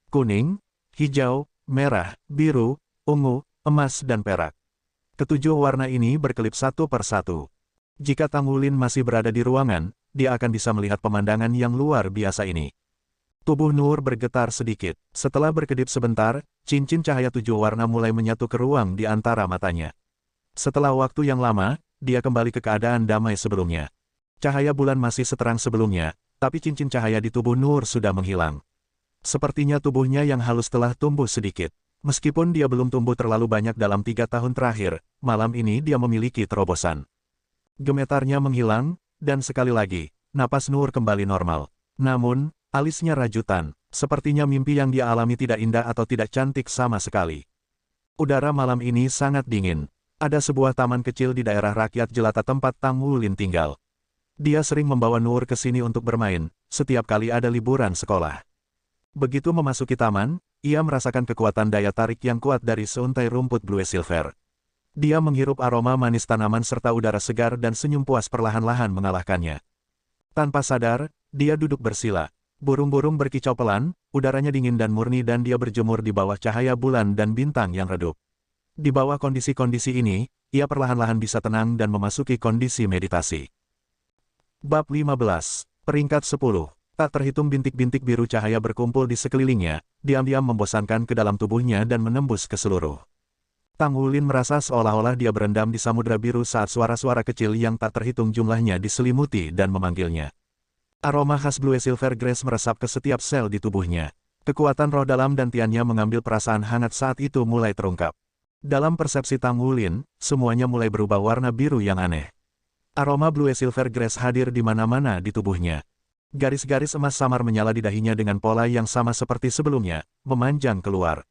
Kuning, hijau, merah, biru, ungu, emas dan perak. Ketujuh warna ini berkelip satu per satu. Jika Tang Wulin masih berada di ruangan, dia akan bisa melihat pemandangan yang luar biasa ini. Tubuh Nur bergetar sedikit. Setelah berkedip sebentar, cincin cahaya 7 warna mulai menyatu ke ruang di antara matanya. Setelah waktu yang lama, dia kembali ke keadaan damai sebelumnya. Cahaya bulan masih seterang sebelumnya, tapi cincin cahaya di tubuh Nur sudah menghilang. Sepertinya tubuhnya yang halus telah tumbuh sedikit. Meskipun dia belum tumbuh terlalu banyak dalam 3 tahun terakhir, malam ini dia memiliki terobosan. Gemetarnya menghilang, dan sekali lagi, napas Nur kembali normal. Namun, alisnya rajutan, sepertinya mimpi yang dia alami tidak indah atau tidak cantik sama sekali. Udara malam ini sangat dingin. Ada sebuah taman kecil di daerah rakyat jelata tempat Tang Wulin tinggal. Dia sering membawa Nur ke sini untuk bermain, setiap kali ada liburan sekolah. Begitu memasuki taman, ia merasakan kekuatan daya tarik yang kuat dari seuntai rumput Blue Silver. Dia menghirup aroma manis tanaman serta udara segar dan senyum puas perlahan-lahan mengalahkannya. Tanpa sadar, dia duduk bersila. Burung-burung berkicau pelan, udaranya dingin dan murni dan dia berjemur di bawah cahaya bulan dan bintang yang redup. Di bawah kondisi-kondisi ini, ia perlahan-lahan bisa tenang dan memasuki kondisi meditasi. Bab 15, Peringkat 10. Tak terhitung bintik-bintik biru cahaya berkumpul di sekelilingnya, diam-diam membosankan ke dalam tubuhnya dan menembus ke seluruh. Tang Wulin merasa seolah-olah dia berendam di samudera biru saat suara-suara kecil yang tak terhitung jumlahnya diselimuti dan memanggilnya. Aroma khas Blue Silver Grass meresap ke setiap sel di tubuhnya. Kekuatan roh dalam dan tiannya mengambil perasaan hangat saat itu mulai terungkap. Dalam persepsi Tang Wulin, semuanya mulai berubah warna biru yang aneh. Aroma Blue Silver Grass hadir di mana-mana di tubuhnya. Garis-garis emas samar menyala di dahinya dengan pola yang sama seperti sebelumnya, memanjang keluar.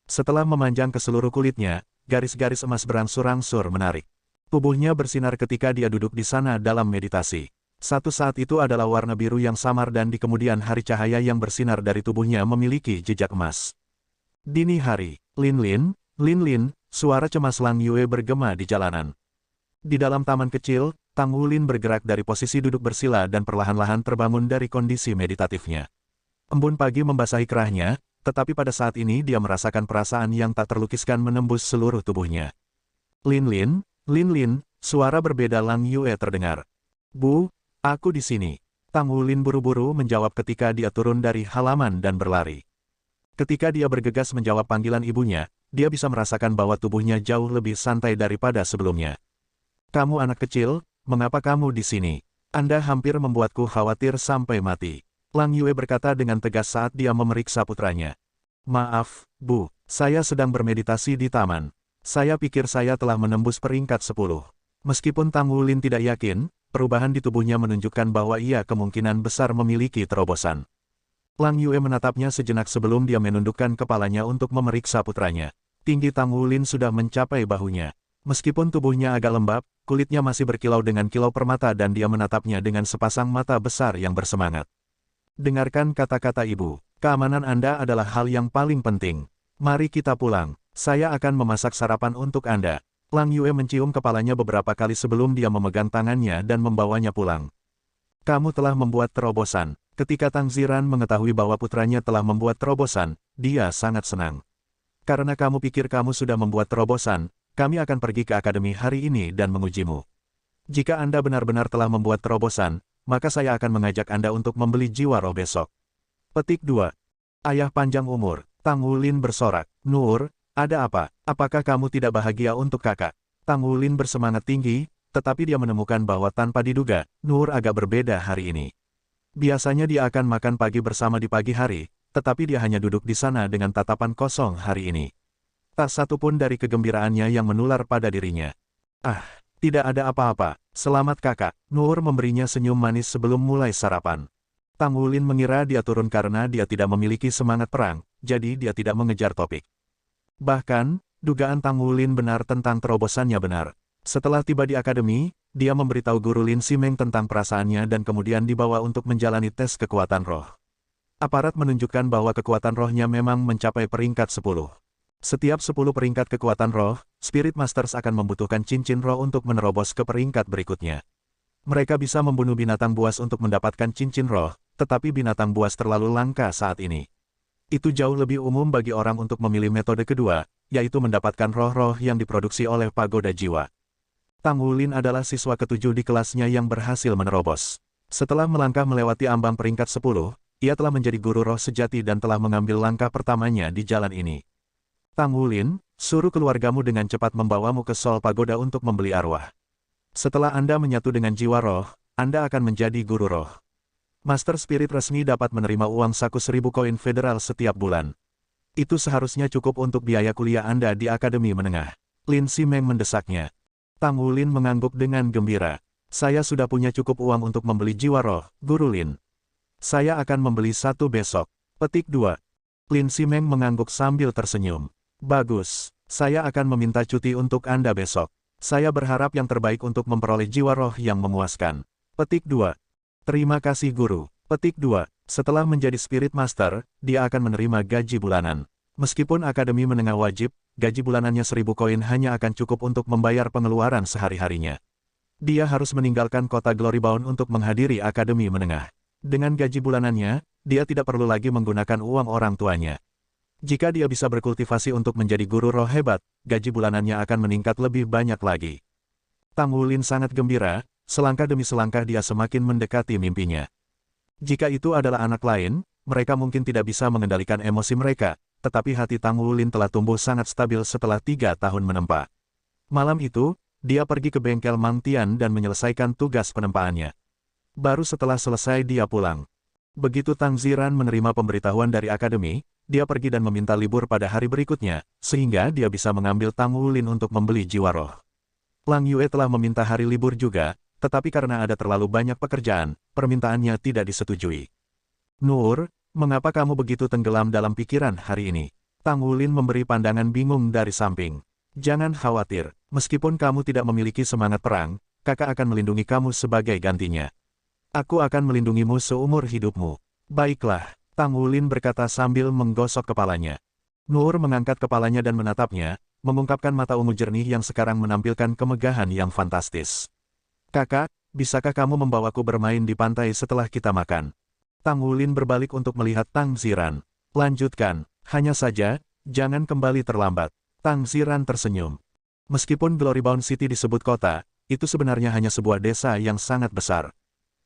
Setelah memanjang ke seluruh kulitnya, garis-garis emas berangsur-angsur menarik. Tubuhnya bersinar ketika dia duduk di sana dalam meditasi. Satu saat itu adalah warna biru yang samar dan di kemudian hari cahaya yang bersinar dari tubuhnya memiliki jejak emas. Dini hari, Lin Lin, suara cemas Lang Yue bergema di jalanan. Di dalam taman kecil, Tang Wulin bergerak dari posisi duduk bersila dan perlahan-lahan terbangun dari kondisi meditatifnya. Embun pagi membasahi kerahnya, tetapi pada saat ini dia merasakan perasaan yang tak terlukiskan menembus seluruh tubuhnya. Lin, suara berbeda Lang Yue terdengar. Bu, aku di sini. Tang Wulin buru-buru menjawab ketika dia turun dari halaman dan berlari. Ketika dia bergegas menjawab panggilan ibunya, dia bisa merasakan bahwa tubuhnya jauh lebih santai daripada sebelumnya. Kamu anak kecil, mengapa kamu di sini? Anda hampir membuatku khawatir sampai mati. Lang Yue berkata dengan tegas saat dia memeriksa putranya. Maaf, Bu, saya sedang bermeditasi di taman. Saya pikir saya telah menembus peringkat 10. Meskipun Tang Wulin tidak yakin, perubahan di tubuhnya menunjukkan bahwa ia kemungkinan besar memiliki terobosan. Lang Yue menatapnya sejenak sebelum dia menundukkan kepalanya untuk memeriksa putranya. Tinggi Tang Wulin sudah mencapai bahunya. Meskipun tubuhnya agak lembab, kulitnya masih berkilau dengan kilau permata dan dia menatapnya dengan sepasang mata besar yang bersemangat. Dengarkan kata-kata ibu, keamanan Anda adalah hal yang paling penting. Mari kita pulang, saya akan memasak sarapan untuk Anda. Lang Yue mencium kepalanya beberapa kali sebelum dia memegang tangannya dan membawanya pulang. Kamu telah membuat terobosan. Ketika Tang Ziran mengetahui bahwa putranya telah membuat terobosan, dia sangat senang. Karena kamu pikir kamu sudah membuat terobosan, kami akan pergi ke akademi hari ini dan mengujimu. Jika Anda benar-benar telah membuat terobosan, maka saya akan mengajak Anda untuk membeli jiwa roh besok. Petik 2. Ayah panjang umur, Tang Wulin bersorak. Nur, ada apa? Apakah kamu tidak bahagia untuk kakak? Tang Wulin bersemangat tinggi, tetapi dia menemukan bahwa tanpa diduga, Nur agak berbeda hari ini. Biasanya dia akan makan pagi bersama di pagi hari, tetapi dia hanya duduk di sana dengan tatapan kosong hari ini. Tak satu pun dari kegembiraannya yang menular pada dirinya. Ah, tidak ada apa-apa. Selamat kakak. Nur memberinya senyum manis sebelum mulai sarapan. Tang Wulin mengira dia turun karena dia tidak memiliki semangat perang, jadi dia tidak mengejar topik. Bahkan, dugaan Tang Wulin benar tentang terobosannya benar. Setelah tiba di akademi, dia memberitahu guru Lin Simeng tentang perasaannya dan kemudian dibawa untuk menjalani tes kekuatan roh. Aparat menunjukkan bahwa kekuatan rohnya memang mencapai peringkat 10. Setiap 10 peringkat kekuatan roh, Spirit Masters akan membutuhkan cincin roh untuk menerobos ke peringkat berikutnya. Mereka bisa membunuh binatang buas untuk mendapatkan cincin roh, tetapi binatang buas terlalu langka saat ini. Itu jauh lebih umum bagi orang untuk memilih metode kedua, yaitu mendapatkan roh-roh yang diproduksi oleh pagoda jiwa. Tang Wulin adalah siswa ke-7 di kelasnya yang berhasil menerobos. Setelah melangkah melewati ambang peringkat 10, ia telah menjadi guru roh sejati dan telah mengambil langkah pertamanya di jalan ini. Tang Wulin, suruh keluargamu dengan cepat membawamu ke Sol Pagoda untuk membeli arwah. Setelah Anda menyatu dengan jiwa roh, Anda akan menjadi guru roh. Master Spirit resmi dapat menerima uang saku 1000 koin federal setiap bulan. Itu seharusnya cukup untuk biaya kuliah Anda di Akademi Menengah. Lin Simeng mendesaknya. Tang Wulin mengangguk dengan gembira. Saya sudah punya cukup uang untuk membeli jiwa roh, Guru Lin. Saya akan membeli satu besok. Petik 2. Lin Simeng mengangguk sambil tersenyum. Bagus, saya akan meminta cuti untuk Anda besok. Saya berharap yang terbaik untuk memperoleh jiwa roh yang memuaskan. Petik 2. Terima kasih Guru. Petik 2. Setelah menjadi Spirit Master, dia akan menerima gaji bulanan. Meskipun Akademi Menengah wajib, gaji bulanannya 1000 koin hanya akan cukup untuk membayar pengeluaran sehari-harinya. Dia harus meninggalkan kota Glorybound untuk menghadiri Akademi Menengah. Dengan gaji bulanannya, dia tidak perlu lagi menggunakan uang orang tuanya. Jika dia bisa berkultivasi untuk menjadi guru roh hebat, gaji bulanannya akan meningkat lebih banyak lagi. Tang Wulin sangat gembira, selangkah demi selangkah dia semakin mendekati mimpinya. Jika itu adalah anak lain, mereka mungkin tidak bisa mengendalikan emosi mereka, tetapi hati Tang Wulin telah tumbuh sangat stabil setelah 3 tahun menempa. Malam itu, dia pergi ke bengkel Mang Tian dan menyelesaikan tugas penempaannya. Baru setelah selesai dia pulang. Begitu Tang Ziran menerima pemberitahuan dari akademi, dia pergi dan meminta libur pada hari berikutnya, sehingga dia bisa mengambil Tang Wulin untuk membeli jiwa roh. Lang Yue telah meminta hari libur juga, tetapi karena ada terlalu banyak pekerjaan, permintaannya tidak disetujui. Nur, mengapa kamu begitu tenggelam dalam pikiran hari ini? Tang Wulin memberi pandangan bingung dari samping. Jangan khawatir, meskipun kamu tidak memiliki semangat perang, kakak akan melindungi kamu sebagai gantinya. Aku akan melindungimu seumur hidupmu. Baiklah, Tang Wulin berkata sambil menggosok kepalanya. Nur mengangkat kepalanya dan menatapnya, mengungkapkan mata ungu jernih yang sekarang menampilkan kemegahan yang fantastis. Kakak, bisakah kamu membawaku bermain di pantai setelah kita makan? Tang Wulin berbalik untuk melihat Tang Ziran. Lanjutkan, hanya saja, jangan kembali terlambat. Tang Ziran tersenyum. Meskipun Glorybound City disebut kota, itu sebenarnya hanya sebuah desa yang sangat besar.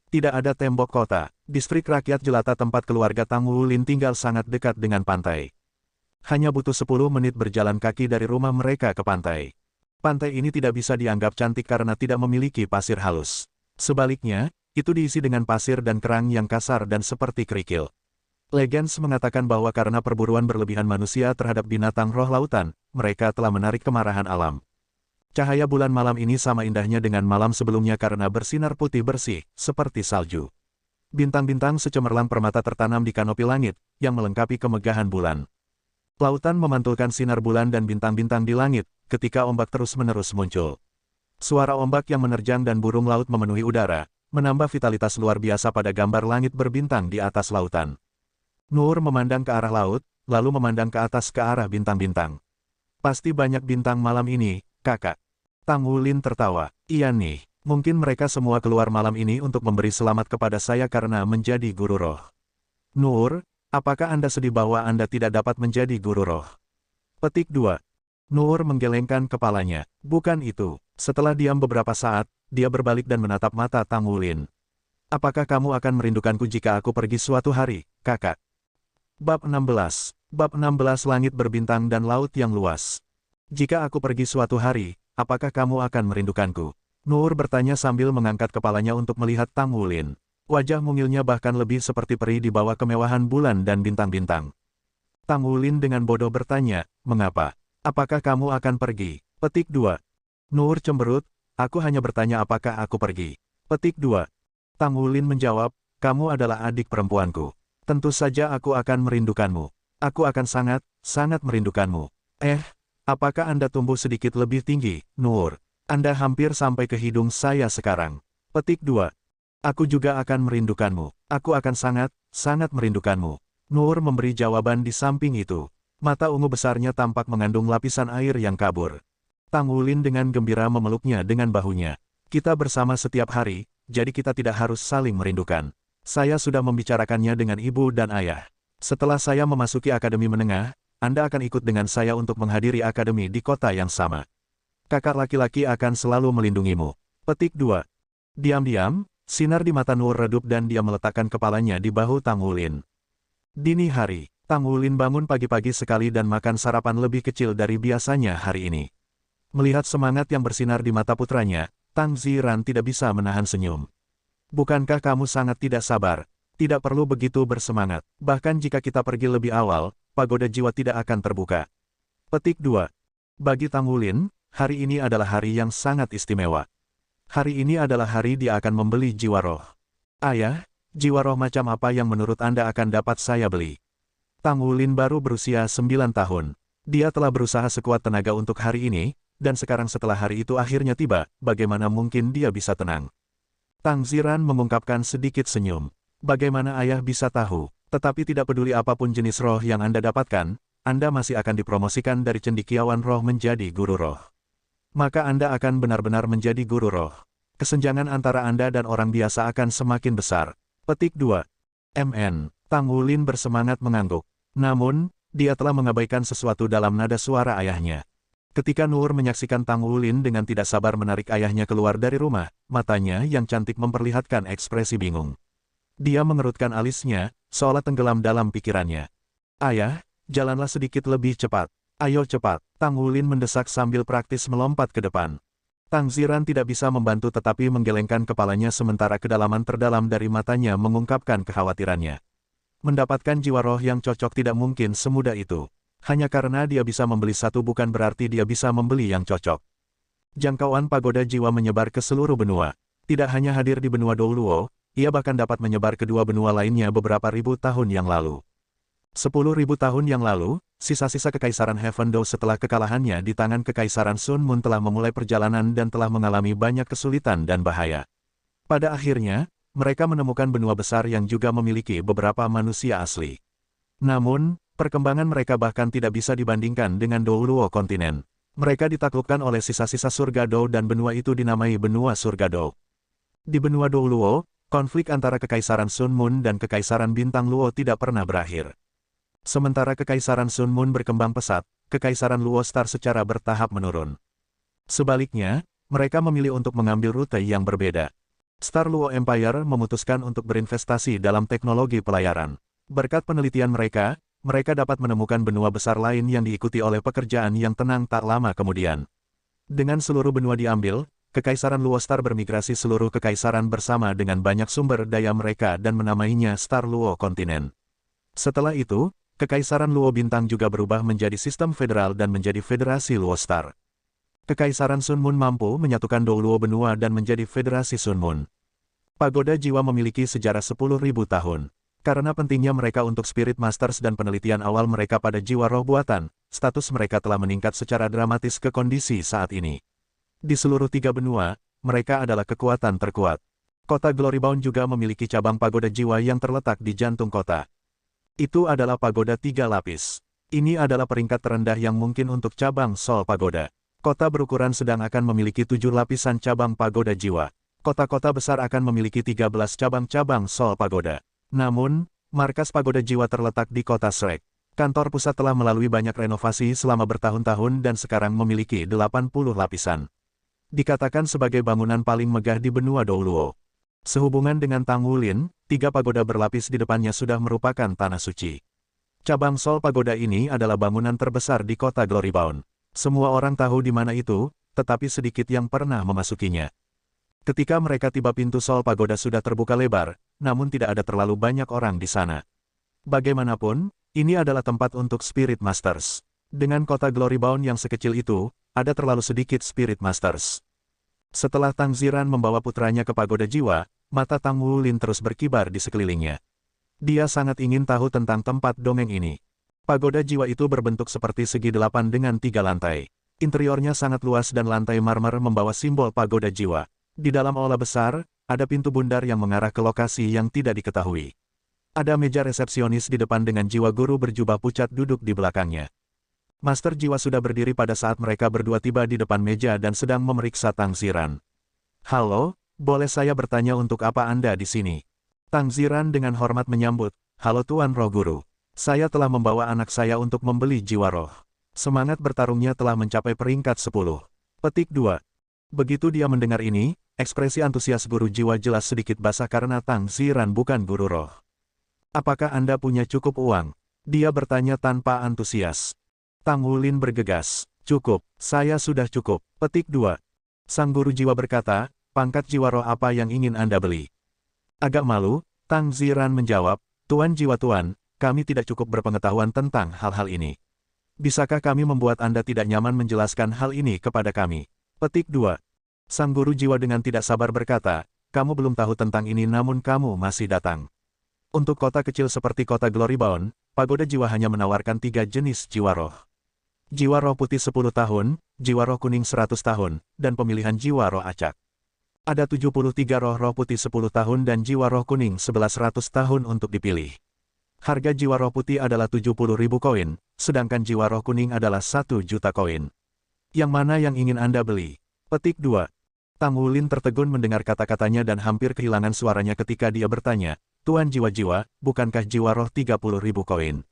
Tidak ada tembok kota, distrik rakyat jelata tempat keluarga Tang Wulin tinggal sangat dekat dengan pantai. Hanya butuh 10 menit berjalan kaki dari rumah mereka ke pantai. Pantai ini tidak bisa dianggap cantik karena tidak memiliki pasir halus. Sebaliknya, itu diisi dengan pasir dan kerang yang kasar dan seperti kerikil. Legends mengatakan bahwa karena perburuan berlebihan manusia terhadap binatang roh lautan, mereka telah menarik kemarahan alam. Cahaya bulan malam ini sama indahnya dengan malam sebelumnya karena bersinar putih bersih, seperti salju. Bintang-bintang secemerlang permata tertanam di kanopi langit, yang melengkapi kemegahan bulan. Lautan memantulkan sinar bulan dan bintang-bintang di langit, ketika ombak terus-menerus muncul. Suara ombak yang menerjang dan burung laut memenuhi udara, menambah vitalitas luar biasa pada gambar langit berbintang di atas lautan. Nur memandang ke arah laut, lalu memandang ke atas ke arah bintang-bintang. Pasti banyak bintang malam ini, kakak. Tang Wulin tertawa. Iya nih, mungkin mereka semua keluar malam ini untuk memberi selamat kepada saya karena menjadi guru roh. Nur, apakah Anda sedih bahwa Anda tidak dapat menjadi guru roh? Petik 2. Nur menggelengkan kepalanya. Bukan itu. Setelah diam beberapa saat, dia berbalik dan menatap mata Tang Wulin. Apakah kamu akan merindukanku jika aku pergi suatu hari, kakak? Bab 16. Bab 16 Langit berbintang dan laut yang luas. Jika aku pergi suatu hari, apakah kamu akan merindukanku? Nur bertanya sambil mengangkat kepalanya untuk melihat Tang Wulin. Wajah mungilnya bahkan lebih seperti peri di bawah kemewahan bulan dan bintang-bintang. Tang Wulin dengan bodoh bertanya, mengapa? Apakah kamu akan pergi? Petik 2. Nur cemberut, aku hanya bertanya apakah aku pergi. Petik 2. Tang Wulin menjawab, kamu adalah adik perempuanku. Tentu saja aku akan merindukanmu. Aku akan sangat, sangat merindukanmu. Apakah Anda tumbuh sedikit lebih tinggi, Nur? Anda hampir sampai ke hidung saya sekarang. Petik 2. Aku juga akan merindukanmu. Aku akan sangat, sangat merindukanmu. Nur memberi jawaban di samping itu. Mata ungu besarnya tampak mengandung lapisan air yang kabur. Tang Wulin dengan gembira memeluknya dengan bahunya. Kita bersama setiap hari, jadi kita tidak harus saling merindukan. Saya sudah membicarakannya dengan ibu dan ayah. Setelah saya memasuki akademi menengah, Anda akan ikut dengan saya untuk menghadiri akademi di kota yang sama. Kakak laki-laki akan selalu melindungimu. Petik 2. Diam-diam, Sinar di mata Nur redup dan dia meletakkan kepalanya di bahu Tang Wulin. Dini hari, Tang Wulin bangun pagi-pagi sekali dan makan sarapan lebih kecil dari biasanya hari ini. Melihat semangat yang bersinar di mata putranya, Tang Ziran tidak bisa menahan senyum. Bukankah kamu sangat tidak sabar? Tidak perlu begitu bersemangat. Bahkan jika kita pergi lebih awal, pagoda jiwa tidak akan terbuka. Petik 2. Bagi Tang Wulin, hari ini adalah hari yang sangat istimewa. Hari ini adalah hari dia akan membeli jiwa roh. Ayah, jiwa roh macam apa yang menurut Anda akan dapat saya beli? Tang Wulin baru berusia 9 tahun. Dia telah berusaha sekuat tenaga untuk hari ini, dan sekarang setelah hari itu akhirnya tiba, bagaimana mungkin dia bisa tenang? Tang Ziran mengungkapkan sedikit senyum. Bagaimana ayah bisa tahu? Tetapi tidak peduli apapun jenis roh yang Anda dapatkan, Anda masih akan dipromosikan dari cendekiawan roh menjadi guru roh. Maka Anda akan benar-benar menjadi guru roh. Kesenjangan antara Anda dan orang biasa akan semakin besar. Petik 2. MN. Tang Wulin bersemangat mengangguk. Namun, dia telah mengabaikan sesuatu dalam nada suara ayahnya. Ketika Nur menyaksikan Tang Wulin dengan tidak sabar menarik ayahnya keluar dari rumah, matanya yang cantik memperlihatkan ekspresi bingung. Dia mengerutkan alisnya, seolah tenggelam dalam pikirannya. Ayah, jalanlah sedikit lebih cepat. Ayo cepat, Tang Wulin mendesak sambil praktis melompat ke depan. Tang Ziran tidak bisa membantu tetapi menggelengkan kepalanya sementara kedalaman terdalam dari matanya mengungkapkan kekhawatirannya. Mendapatkan jiwa roh yang cocok tidak mungkin semudah itu. Hanya karena dia bisa membeli satu bukan berarti dia bisa membeli yang cocok. Jangkauan pagoda jiwa menyebar ke seluruh benua. Tidak hanya hadir di benua Douluo, ia bahkan dapat menyebar ke dua benua lainnya beberapa ribu tahun yang lalu. 10.000 tahun yang lalu, sisa-sisa Kekaisaran Heavendou setelah kekalahannya di tangan Kekaisaran Sun Moon telah memulai perjalanan dan telah mengalami banyak kesulitan dan bahaya. Pada akhirnya, mereka menemukan benua besar yang juga memiliki beberapa manusia asli. Namun, perkembangan mereka bahkan tidak bisa dibandingkan dengan Douluo kontinen. Mereka ditaklukkan oleh sisa-sisa surga Dou dan benua itu dinamai benua surga Dou. Di benua Douluo, konflik antara Kekaisaran Sun Moon dan Kekaisaran Bintang Luo tidak pernah berakhir. Sementara Kekaisaran Sun Moon berkembang pesat, Kekaisaran Luo Star secara bertahap menurun. Sebaliknya, mereka memilih untuk mengambil rute yang berbeda. Star Luo Empire memutuskan untuk berinvestasi dalam teknologi pelayaran. Berkat penelitian mereka, mereka dapat menemukan benua besar lain yang diikuti oleh pekerjaan yang tenang tak lama kemudian. Dengan seluruh benua diambil, Kekaisaran Luo Star bermigrasi seluruh kekaisaran bersama dengan banyak sumber daya mereka dan menamainya Star Luo Kontinen. Setelah itu, Kekaisaran Luo Bintang juga berubah menjadi sistem federal dan menjadi Federasi Luo Star. Kekaisaran Sun Moon mampu menyatukan Douluo benua dan menjadi Federasi Sun Moon. Pagoda jiwa memiliki sejarah 10.000 tahun. Karena pentingnya mereka untuk Spirit Masters dan penelitian awal mereka pada jiwa roh buatan, status mereka telah meningkat secara dramatis ke kondisi saat ini. Di seluruh 3 benua, mereka adalah kekuatan terkuat. Kota Glorybound juga memiliki cabang pagoda jiwa yang terletak di jantung kota. Itu adalah pagoda 3 lapis. Ini adalah peringkat terendah yang mungkin untuk cabang Sol Pagoda. Kota berukuran sedang akan memiliki 7 lapisan cabang pagoda jiwa. Kota-kota besar akan memiliki 13 cabang-cabang Sol Pagoda. Namun, markas pagoda jiwa terletak di kota Shrek. Kantor pusat telah melalui banyak renovasi selama bertahun-tahun dan sekarang memiliki 80 lapisan. Dikatakan sebagai bangunan paling megah di benua Douluo. Sehubungan dengan Tang Wulin, 3 pagoda berlapis di depannya sudah merupakan tanah suci. Cabang Sol Pagoda ini adalah bangunan terbesar di kota Glorybound. Semua orang tahu di mana itu, tetapi sedikit yang pernah memasukinya. Ketika mereka tiba pintu Sol Pagoda sudah terbuka lebar, namun tidak ada terlalu banyak orang di sana. Bagaimanapun, ini adalah tempat untuk Spirit Masters. Dengan kota Glorybound yang sekecil itu, ada terlalu sedikit Spirit Masters. Setelah Tang Ziran membawa putranya ke pagoda jiwa, mata Tang Wulin terus berkibar di sekelilingnya. Dia sangat ingin tahu tentang tempat dongeng ini. Pagoda jiwa itu berbentuk seperti segi 8 dengan 3 lantai. Interiornya sangat luas dan lantai marmer membawa simbol pagoda jiwa. Di dalam aula besar, ada pintu bundar yang mengarah ke lokasi yang tidak diketahui. Ada meja resepsionis di depan dengan jiwa guru berjubah pucat duduk di belakangnya. Master jiwa sudah berdiri pada saat mereka berdua tiba di depan meja dan sedang memeriksa Tang Ziran. Halo, boleh saya bertanya untuk apa Anda di sini? Tang Ziran dengan hormat menyambut, halo Tuan Roh Guru. Saya telah membawa anak saya untuk membeli jiwa roh. Semangat bertarungnya telah mencapai peringkat 10. Petik 2. Begitu dia mendengar ini, Ekspresi antusias guru jiwa jelas sedikit basah karena Tang Ziran bukan guru roh. Apakah Anda punya cukup uang? Dia bertanya tanpa antusias. Tang Wulin bergegas. Cukup, saya sudah cukup. Petik 2. Sang guru jiwa berkata, pangkat jiwa roh apa yang ingin Anda beli? Agak malu, Tang Ziran menjawab, Tuan jiwa tuan, kami tidak cukup berpengetahuan tentang hal-hal ini. Bisakah kami membuat Anda tidak nyaman menjelaskan hal ini kepada kami? Petik 2. Sang guru jiwa dengan tidak sabar berkata, kamu belum tahu tentang ini namun kamu masih datang. Untuk kota kecil seperti kota Glorybound, pagoda jiwa hanya menawarkan 3 jenis jiwa roh. Jiwa roh putih 10 tahun, jiwa roh kuning 100 tahun, dan pemilihan jiwa roh acak. Ada 73 roh putih 10 tahun dan jiwa roh kuning 1100 tahun untuk dipilih. Harga jiwa roh putih adalah 70.000 koin, sedangkan jiwa roh kuning adalah 1 juta koin. Yang mana yang ingin Anda beli? Petik 2. Tang Wulin tertegun mendengar kata-katanya dan hampir kehilangan suaranya ketika dia bertanya, Tuan jiwa-jiwa, bukankah jiwa roh 30.000 koin?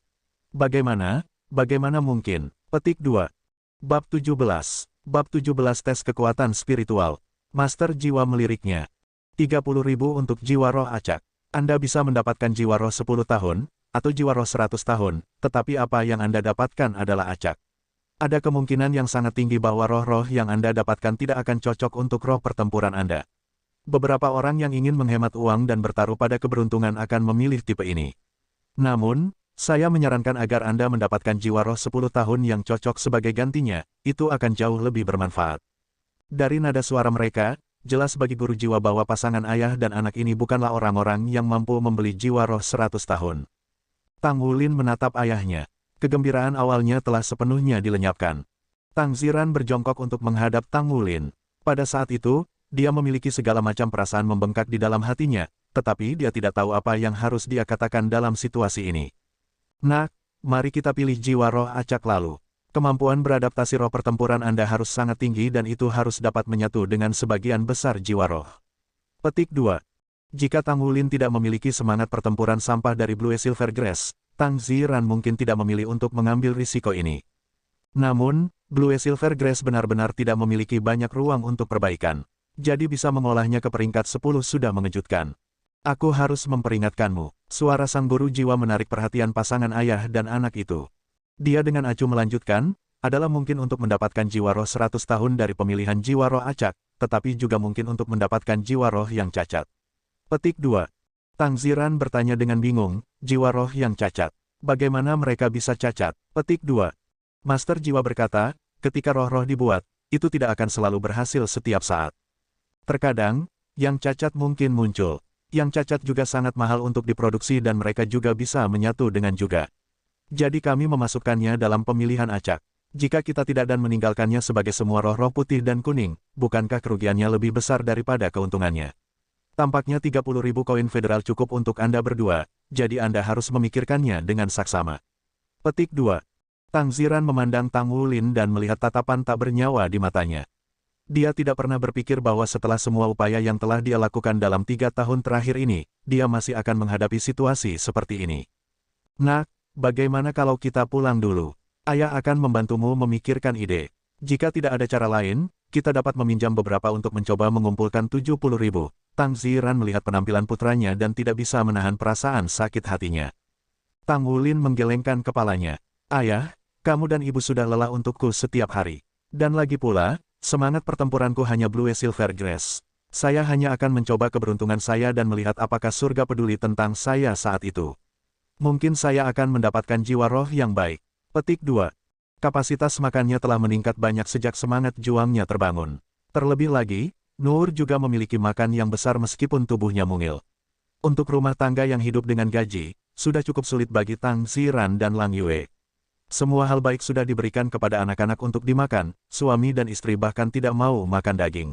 Bagaimana? Bagaimana mungkin? Petik 2. Bab 17. Bab 17 tes kekuatan spiritual. Master jiwa meliriknya. 30.000 untuk jiwa roh acak. Anda bisa mendapatkan jiwa roh 10 tahun, atau jiwa roh 100 tahun, tetapi apa yang Anda dapatkan adalah acak. Ada kemungkinan yang sangat tinggi bahwa roh-roh yang Anda dapatkan tidak akan cocok untuk roh pertempuran Anda. Beberapa orang yang ingin menghemat uang dan bertaruh pada keberuntungan akan memilih tipe ini. Namun, saya menyarankan agar Anda mendapatkan jiwa roh 10 tahun yang cocok sebagai gantinya, itu akan jauh lebih bermanfaat. Dari nada suara mereka, jelas bagi guru jiwa bahwa pasangan ayah dan anak ini bukanlah orang-orang yang mampu membeli jiwa roh 100 tahun. Tang Wulin menatap ayahnya. Kegembiraan awalnya telah sepenuhnya dilenyapkan. Tang Ziran berjongkok untuk menghadap Tang Wulin. Pada saat itu, dia memiliki segala macam perasaan membengkak di dalam hatinya, tetapi dia tidak tahu apa yang harus dia katakan dalam situasi ini. Nak, mari kita pilih jiwa roh acak lalu. Kemampuan beradaptasi roh pertempuran Anda harus sangat tinggi dan itu harus dapat menyatu dengan sebagian besar jiwa roh. Petik 2. Jika Tang Wulin tidak memiliki semangat pertempuran sampah dari Blue Silvergrass, Tang Ziran mungkin tidak memilih untuk mengambil risiko ini. Namun, Blue Silvergrass benar-benar tidak memiliki banyak ruang untuk perbaikan. Jadi bisa mengolahnya ke peringkat 10 sudah mengejutkan. Aku harus memperingatkanmu. Suara sang guru jiwa menarik perhatian pasangan ayah dan anak itu. Dia dengan acuh melanjutkan, adalah mungkin untuk mendapatkan jiwa roh 100 tahun dari pemilihan jiwa roh acak, tetapi juga mungkin untuk mendapatkan jiwa roh yang cacat. Petik 2. Tang Ziran bertanya dengan bingung, jiwa roh yang cacat. Bagaimana mereka bisa cacat? Petik 2. Master jiwa berkata, ketika roh-roh dibuat, itu tidak akan selalu berhasil setiap saat. Terkadang, yang cacat mungkin muncul. Yang cacat juga sangat mahal untuk diproduksi dan mereka juga bisa menyatu dengan juga. Jadi kami memasukkannya dalam pemilihan acak. Jika kita tidak dan meninggalkannya sebagai semua roh-roh putih dan kuning, bukankah kerugiannya lebih besar daripada keuntungannya? Tampaknya 30.000 koin federal cukup untuk Anda berdua, jadi Anda harus memikirkannya dengan saksama. Petik 2. Tang Ziran memandang Tang Wulin dan melihat tatapan tak bernyawa di matanya. Dia tidak pernah berpikir bahwa setelah semua upaya yang telah dia lakukan dalam 3 tahun terakhir ini, dia masih akan menghadapi situasi seperti ini. Nak, bagaimana kalau kita pulang dulu? Ayah akan membantumu memikirkan ide. Jika tidak ada cara lain, kita dapat meminjam beberapa untuk mencoba mengumpulkan 70.000. Tang Ziran melihat penampilan putranya dan tidak bisa menahan perasaan sakit hatinya. Tang Wulin menggelengkan kepalanya. Ayah, kamu dan ibu sudah lelah untukku setiap hari. Dan lagi pula, semangat pertempuranku hanya Blue Silvergrass. Saya hanya akan mencoba keberuntungan saya dan melihat apakah surga peduli tentang saya saat itu. Mungkin saya akan mendapatkan jiwa roh yang baik. Petik 2. Kapasitas makannya telah meningkat banyak sejak semangat juangnya terbangun. Terlebih lagi, Nur juga memiliki makan yang besar meskipun tubuhnya mungil. Untuk rumah tangga yang hidup dengan gaji, sudah cukup sulit bagi Tang Ziran dan Lang Yue. Semua hal baik sudah diberikan kepada anak-anak untuk dimakan, suami dan istri bahkan tidak mau makan daging.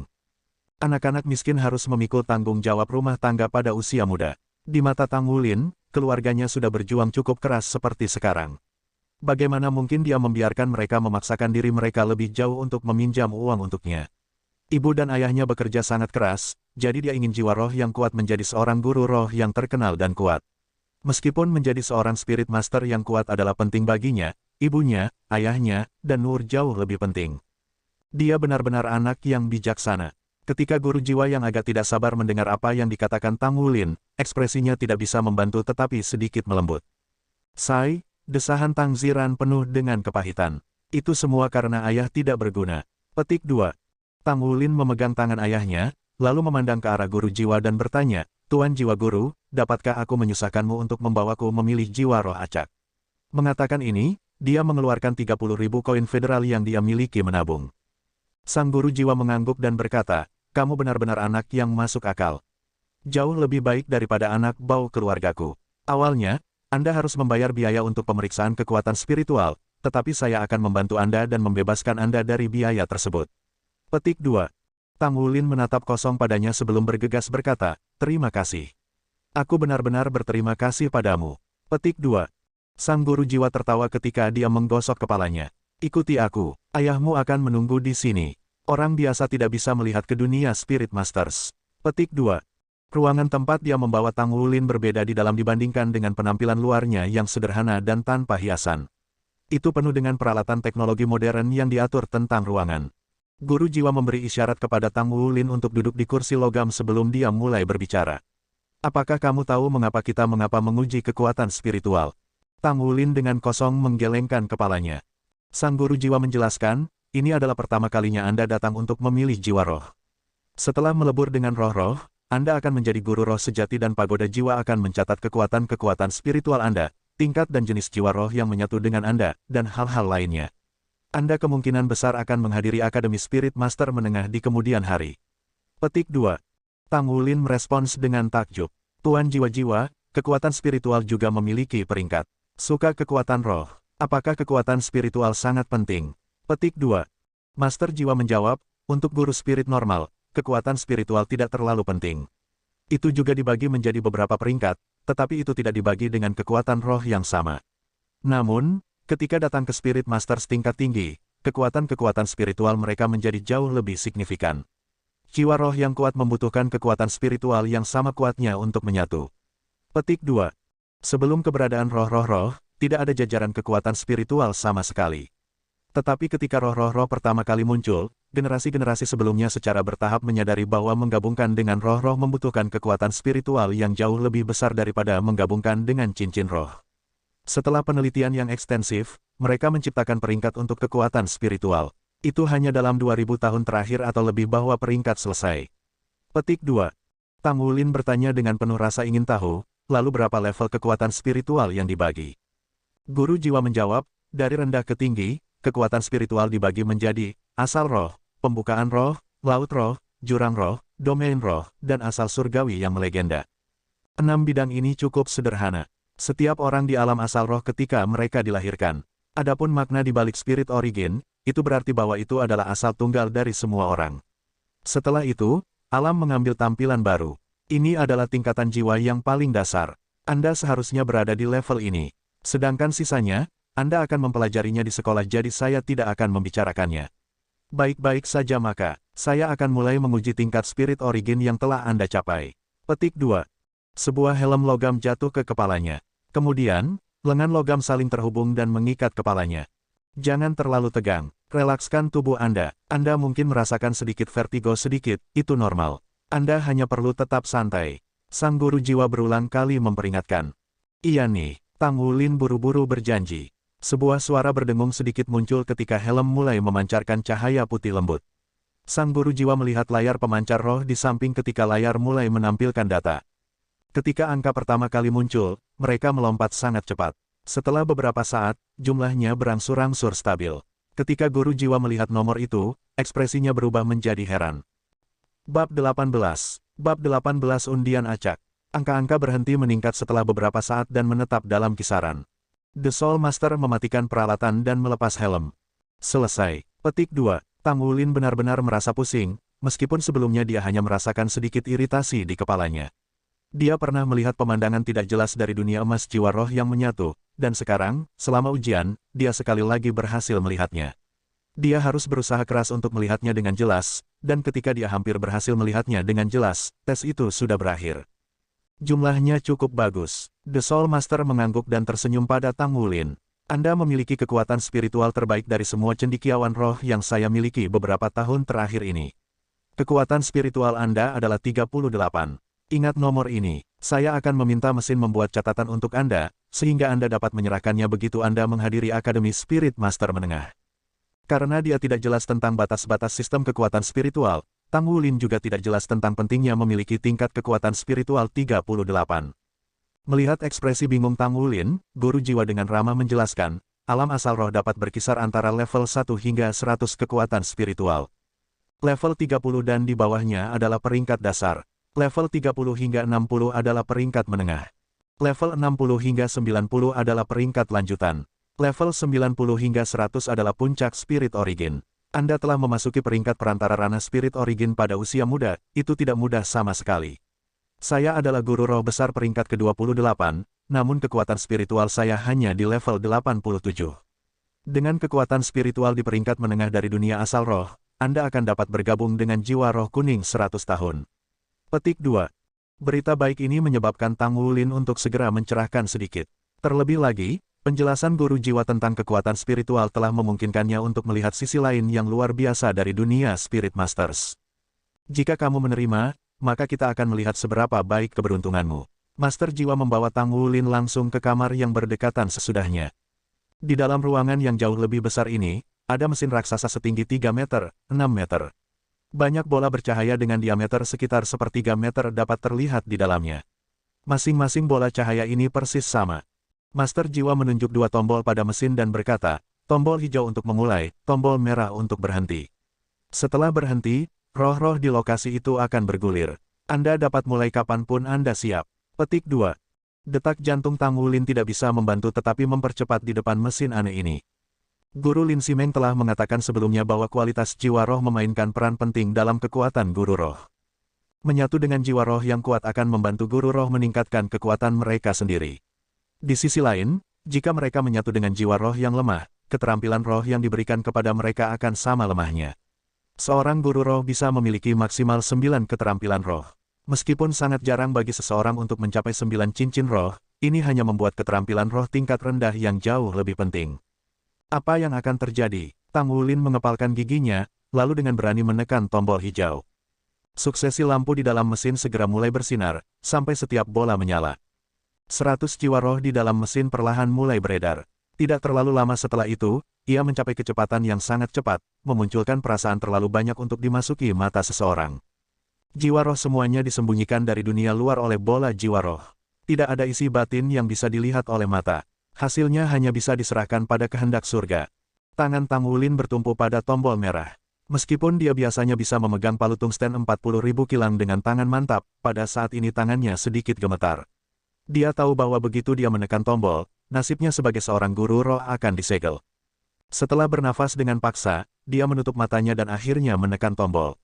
Anak-anak miskin harus memikul tanggung jawab rumah tangga pada usia muda. Di mata Tang Wulin, keluarganya sudah berjuang cukup keras seperti sekarang. Bagaimana mungkin dia membiarkan mereka memaksakan diri mereka lebih jauh untuk meminjam uang untuknya? Ibu dan ayahnya bekerja sangat keras, jadi dia ingin jiwa roh yang kuat menjadi seorang guru roh yang terkenal dan kuat. Meskipun menjadi seorang spirit master yang kuat adalah penting baginya, ibunya, ayahnya, dan Nur jauh lebih penting. Dia benar-benar anak yang bijaksana. Ketika guru jiwa yang agak tidak sabar mendengar apa yang dikatakan Tang Wulin, ekspresinya tidak bisa membantu tetapi sedikit melembut. Sai, desahan Tang Ziran penuh dengan kepahitan. Itu semua karena ayah tidak berguna. Petik 2. Tang Wulin memegang tangan ayahnya, lalu memandang ke arah guru jiwa dan bertanya, Tuan jiwa guru, dapatkah aku menyusahkanmu untuk membawaku memilih jiwa roh acak? Mengatakan ini, dia mengeluarkan 30.000 koin federal yang dia miliki menabung. Sang guru jiwa mengangguk dan berkata, kamu benar-benar anak yang masuk akal. Jauh lebih baik daripada anak bau keluargaku. Awalnya, Anda harus membayar biaya untuk pemeriksaan kekuatan spiritual, tetapi saya akan membantu Anda dan membebaskan Anda dari biaya tersebut. Petik 2. Tang Wulin menatap kosong padanya sebelum bergegas berkata, terima kasih. Aku benar-benar berterima kasih padamu. Petik 2. Sang guru jiwa tertawa ketika dia menggosok kepalanya. Ikuti aku, ayahmu akan menunggu di sini. Orang biasa tidak bisa melihat ke dunia Spirit Masters. Petik 2. Ruangan tempat dia membawa Tang Wulin berbeda di dalam dibandingkan dengan penampilan luarnya yang sederhana dan tanpa hiasan. Itu penuh dengan peralatan teknologi modern yang diatur tentang ruangan. Guru jiwa memberi isyarat kepada Tang Wulin untuk duduk di kursi logam sebelum dia mulai berbicara. Apakah kamu tahu mengapa kita menguji kekuatan spiritual? Tang Wulin dengan kosong menggelengkan kepalanya. Sang guru jiwa menjelaskan, ini adalah pertama kalinya Anda datang untuk memilih jiwa roh. Setelah melebur dengan roh-roh, Anda akan menjadi guru roh sejati dan pagoda jiwa akan mencatat kekuatan-kekuatan spiritual Anda, tingkat dan jenis jiwa roh yang menyatu dengan Anda, dan hal-hal lainnya. Anda kemungkinan besar akan menghadiri Akademi Spirit Master menengah di kemudian hari. Petik 2. Tang Wulin merespons dengan takjub. Tuan jiwa-jiwa, kekuatan spiritual juga memiliki peringkat. Suka kekuatan roh. Apakah kekuatan spiritual sangat penting? Petik 2. Master jiwa menjawab, untuk guru spirit normal, kekuatan spiritual tidak terlalu penting. Itu juga dibagi menjadi beberapa peringkat, tetapi itu tidak dibagi dengan kekuatan roh yang sama. Namun, ketika datang ke Spirit Masters tingkat tinggi, kekuatan-kekuatan spiritual mereka menjadi jauh lebih signifikan. Jiwa roh yang kuat membutuhkan kekuatan spiritual yang sama kuatnya untuk menyatu. Petik 2. Sebelum keberadaan roh-roh-roh, tidak ada jajaran kekuatan spiritual sama sekali. Tetapi ketika roh-roh-roh pertama kali muncul, generasi-generasi sebelumnya secara bertahap menyadari bahwa menggabungkan dengan roh-roh membutuhkan kekuatan spiritual yang jauh lebih besar daripada menggabungkan dengan cincin roh. Setelah penelitian yang ekstensif, mereka menciptakan peringkat untuk kekuatan spiritual. Itu hanya dalam 2000 tahun terakhir atau lebih bahwa peringkat selesai. Petik 2. Tang Wulin bertanya dengan penuh rasa ingin tahu, lalu berapa level kekuatan spiritual yang dibagi? Guru jiwa menjawab, dari rendah ke tinggi, kekuatan spiritual dibagi menjadi asal roh, pembukaan roh, laut roh, jurang roh, domain roh, dan asal surgawi yang melegenda. 6 bidang ini cukup sederhana. Setiap orang di alam asal roh ketika mereka dilahirkan. Adapun makna di balik spirit origin, itu berarti bahwa itu adalah asal tunggal dari semua orang. Setelah itu, alam mengambil tampilan baru. Ini adalah tingkatan jiwa yang paling dasar. Anda seharusnya berada di level ini. Sedangkan sisanya, Anda akan mempelajarinya di sekolah jadi saya tidak akan membicarakannya. Baik-baik saja maka, saya akan mulai menguji tingkat spirit origin yang telah Anda capai. Petik 2. Sebuah helm logam jatuh ke kepalanya. Kemudian, lengan logam saling terhubung dan mengikat kepalanya. Jangan terlalu tegang, relakskan tubuh Anda. Anda mungkin merasakan sedikit vertigo sedikit, itu normal. Anda hanya perlu tetap santai. Sang guru jiwa berulang kali memperingatkan. Iya nih, Tang Wulin buru-buru berjanji. Sebuah suara berdengung sedikit muncul ketika helm mulai memancarkan cahaya putih lembut. Sang guru jiwa melihat layar pemancar roh di samping ketika layar mulai menampilkan data. Ketika angka pertama kali muncul, mereka melompat sangat cepat. Setelah beberapa saat, jumlahnya berangsur-angsur stabil. Ketika guru jiwa melihat nomor itu, ekspresinya berubah menjadi heran. Bab 18. Bab 18 Undian Acak. Angka-angka berhenti meningkat setelah beberapa saat dan menetap dalam kisaran. The Soul Master mematikan peralatan dan melepas helm. Selesai. Petik 2. Tang Wulin benar-benar merasa pusing, meskipun sebelumnya dia hanya merasakan sedikit iritasi di kepalanya. Dia pernah melihat pemandangan tidak jelas dari dunia emas jiwa roh yang menyatu, dan sekarang, selama ujian, dia sekali lagi berhasil melihatnya. Dia harus berusaha keras untuk melihatnya dengan jelas, dan ketika dia hampir berhasil melihatnya dengan jelas, tes itu sudah berakhir. Jumlahnya cukup bagus. The Soul Master mengangguk dan tersenyum pada Tang Wulin. Anda memiliki kekuatan spiritual terbaik dari semua cendekiawan roh yang saya miliki beberapa tahun terakhir ini. Kekuatan spiritual Anda adalah 38. Ingat nomor ini. Saya akan meminta mesin membuat catatan untuk Anda, sehingga Anda dapat menyerahkannya begitu Anda menghadiri Akademi Spirit Master Menengah. Karena dia tidak jelas tentang batas-batas sistem kekuatan spiritual, Tang Wulin juga tidak jelas tentang pentingnya memiliki tingkat kekuatan spiritual 38. Melihat ekspresi bingung Tang Wulin, guru jiwa dengan ramah menjelaskan, alam asal roh dapat berkisar antara level 1 hingga 100 kekuatan spiritual. Level 30 dan di bawahnya adalah peringkat dasar. Level 30 hingga 60 adalah peringkat menengah. Level 60 hingga 90 adalah peringkat lanjutan. Level 90 hingga 100 adalah puncak Spirit Origin. Anda telah memasuki peringkat perantara ranah Spirit Origin pada usia muda, itu tidak mudah sama sekali. Saya adalah guru roh besar peringkat ke-28, namun kekuatan spiritual saya hanya di level 87. Dengan kekuatan spiritual di peringkat menengah dari dunia asal roh, Anda akan dapat bergabung dengan jiwa roh kuning 100 tahun. Petik 2. Berita baik ini menyebabkan Tang Wulin untuk segera mencerahkan sedikit. Terlebih lagi, penjelasan guru jiwa tentang kekuatan spiritual telah memungkinkannya untuk melihat sisi lain yang luar biasa dari dunia Spirit Masters. Jika kamu menerima, maka kita akan melihat seberapa baik keberuntunganmu. Master jiwa membawa Tang Wulin langsung ke kamar yang berdekatan sesudahnya. Di dalam ruangan yang jauh lebih besar ini, ada mesin raksasa setinggi 3 meter, 6 meter. Banyak bola bercahaya dengan diameter sekitar sepertiga meter dapat terlihat di dalamnya. Masing-masing bola cahaya ini persis sama. Master jiwa menunjuk 2 tombol pada mesin dan berkata, tombol hijau untuk memulai, tombol merah untuk berhenti. Setelah berhenti, roh-roh di lokasi itu akan bergulir. Anda dapat mulai kapanpun Anda siap. Petik 2. Detak jantung Tang Wulin tidak bisa membantu tetapi mempercepat di depan mesin aneh ini. Guru Lin Simeng telah mengatakan sebelumnya bahwa kualitas jiwa roh memainkan peran penting dalam kekuatan guru roh. Menyatu dengan jiwa roh yang kuat akan membantu guru roh meningkatkan kekuatan mereka sendiri. Di sisi lain, jika mereka menyatu dengan jiwa roh yang lemah, keterampilan roh yang diberikan kepada mereka akan sama lemahnya. Seorang guru roh bisa memiliki maksimal 9 keterampilan roh. Meskipun sangat jarang bagi seseorang untuk mencapai 9 cincin roh, ini hanya membuat keterampilan roh tingkat rendah yang jauh lebih penting. Apa yang akan terjadi? Tang Wulin mengepalkan giginya, lalu dengan berani menekan tombol hijau. Suksesi lampu di dalam mesin segera mulai bersinar, sampai setiap bola menyala. 100 jiwa roh di dalam mesin perlahan mulai beredar. Tidak terlalu lama setelah itu, ia mencapai kecepatan yang sangat cepat, memunculkan perasaan terlalu banyak untuk dimasuki mata seseorang. Jiwa roh semuanya disembunyikan dari dunia luar oleh bola jiwa roh. Tidak ada isi batin yang bisa dilihat oleh mata. Hasilnya hanya bisa diserahkan pada kehendak surga. Tangan Tang Wulin bertumpu pada tombol merah. Meskipun dia biasanya bisa memegang palu tungsten 40.000 kilang dengan tangan mantap, pada saat ini tangannya sedikit gemetar. Dia tahu bahwa begitu dia menekan tombol, nasibnya sebagai seorang guru roh akan disegel. Setelah bernafas dengan paksa, dia menutup matanya dan akhirnya menekan tombol.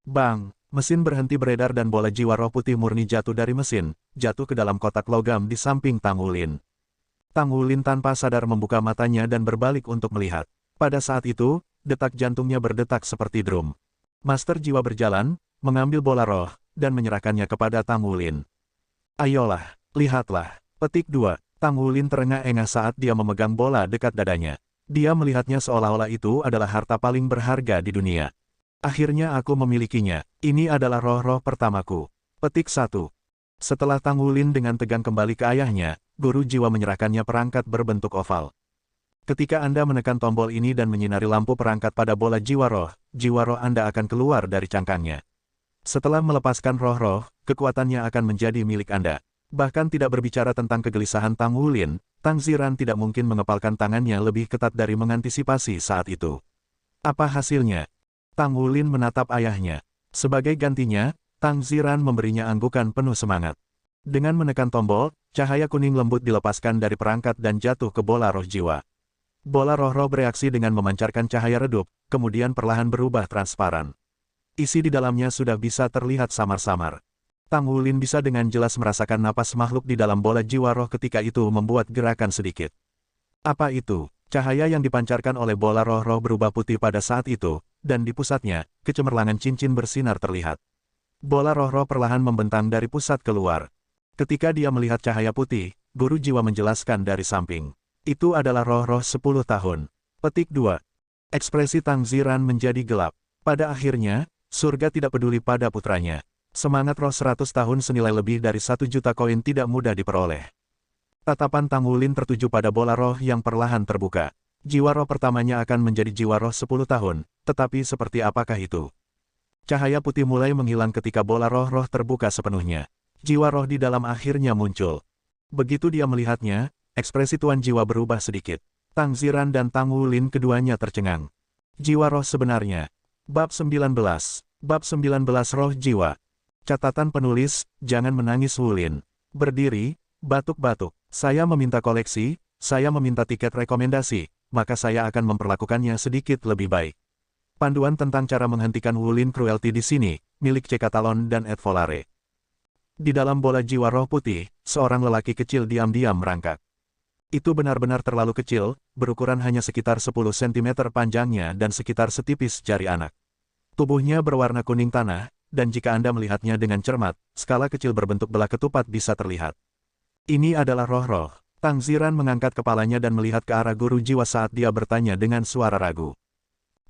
Bang! Mesin berhenti beredar dan bola jiwa roh putih murni jatuh dari mesin, jatuh ke dalam kotak logam di samping Tang Wulin. Tang Wulin tanpa sadar membuka matanya dan berbalik untuk melihat. Pada saat itu, detak jantungnya berdetak seperti drum. Master jiwa berjalan, mengambil bola roh, dan menyerahkannya kepada Tang Wulin. Ayolah, lihatlah. Petik 2. Tang Wulin terengah-engah saat dia memegang bola dekat dadanya. Dia melihatnya seolah-olah itu adalah harta paling berharga di dunia. Akhirnya aku memilikinya. Ini adalah roh-roh pertamaku. Petik 1. Setelah Tang Wulin dengan tegang kembali ke ayahnya, guru jiwa menyerahkannya perangkat berbentuk oval. Ketika Anda menekan tombol ini dan menyinari lampu perangkat pada bola jiwa roh Anda akan keluar dari cangkangnya. Setelah melepaskan roh-roh, kekuatannya akan menjadi milik Anda. Bahkan tidak berbicara tentang kegelisahan Tang Wulin, Tang Ziran tidak mungkin mengepalkan tangannya lebih ketat dari mengantisipasi saat itu. Apa hasilnya? Tang Wulin menatap ayahnya. Sebagai gantinya, Tang Ziran memberinya anggukan penuh semangat. Dengan menekan tombol, cahaya kuning lembut dilepaskan dari perangkat dan jatuh ke bola roh jiwa. Bola roh-roh bereaksi dengan memancarkan cahaya redup, kemudian perlahan berubah transparan. Isi di dalamnya sudah bisa terlihat samar-samar. Tang Wulin bisa dengan jelas merasakan napas makhluk di dalam bola jiwa roh ketika itu membuat gerakan sedikit. Apa itu? Cahaya yang dipancarkan oleh bola roh-roh berubah putih pada saat itu, dan di pusatnya, kecemerlangan cincin bersinar terlihat. Bola roh-roh perlahan membentang dari pusat keluar. Ketika dia melihat cahaya putih, guru jiwa menjelaskan dari samping. Itu adalah roh-roh 10 tahun. Petik 2. Ekspresi Tang Ziran menjadi gelap. Pada akhirnya, Surga tidak peduli pada putranya. Semangat roh 100 tahun senilai lebih dari 1 juta koin tidak mudah diperoleh. Tatapan Tang Wulin tertuju pada bola roh yang perlahan terbuka. Jiwa roh pertamanya akan menjadi jiwa roh 10 tahun, tetapi seperti apakah itu? Cahaya putih mulai menghilang ketika bola roh-roh terbuka sepenuhnya. Jiwa roh di dalam akhirnya muncul. Begitu dia melihatnya, ekspresi Tuan Jiwa berubah sedikit. Tang Ziran dan Tang Wulin keduanya tercengang. Jiwa roh sebenarnya. Bab 19. Bab 19 Roh Jiwa. Catatan penulis, jangan menangis Wulin. Berdiri, batuk-batuk. Saya meminta koleksi, saya meminta tiket rekomendasi, maka saya akan memperlakukannya sedikit lebih baik. Panduan tentang cara menghentikan Wulin cruelty di sini, milik C. Catalon dan Ed Volare. Di dalam bola jiwa roh putih, seorang lelaki kecil diam-diam merangkak. Itu benar-benar terlalu kecil, berukuran hanya sekitar 10 cm panjangnya dan sekitar setipis jari anak. Tubuhnya berwarna kuning tanah, dan jika Anda melihatnya dengan cermat, skala kecil berbentuk belah ketupat bisa terlihat. Ini adalah roh-roh. Tang Ziran mengangkat kepalanya dan melihat ke arah guru jiwa saat dia bertanya dengan suara ragu.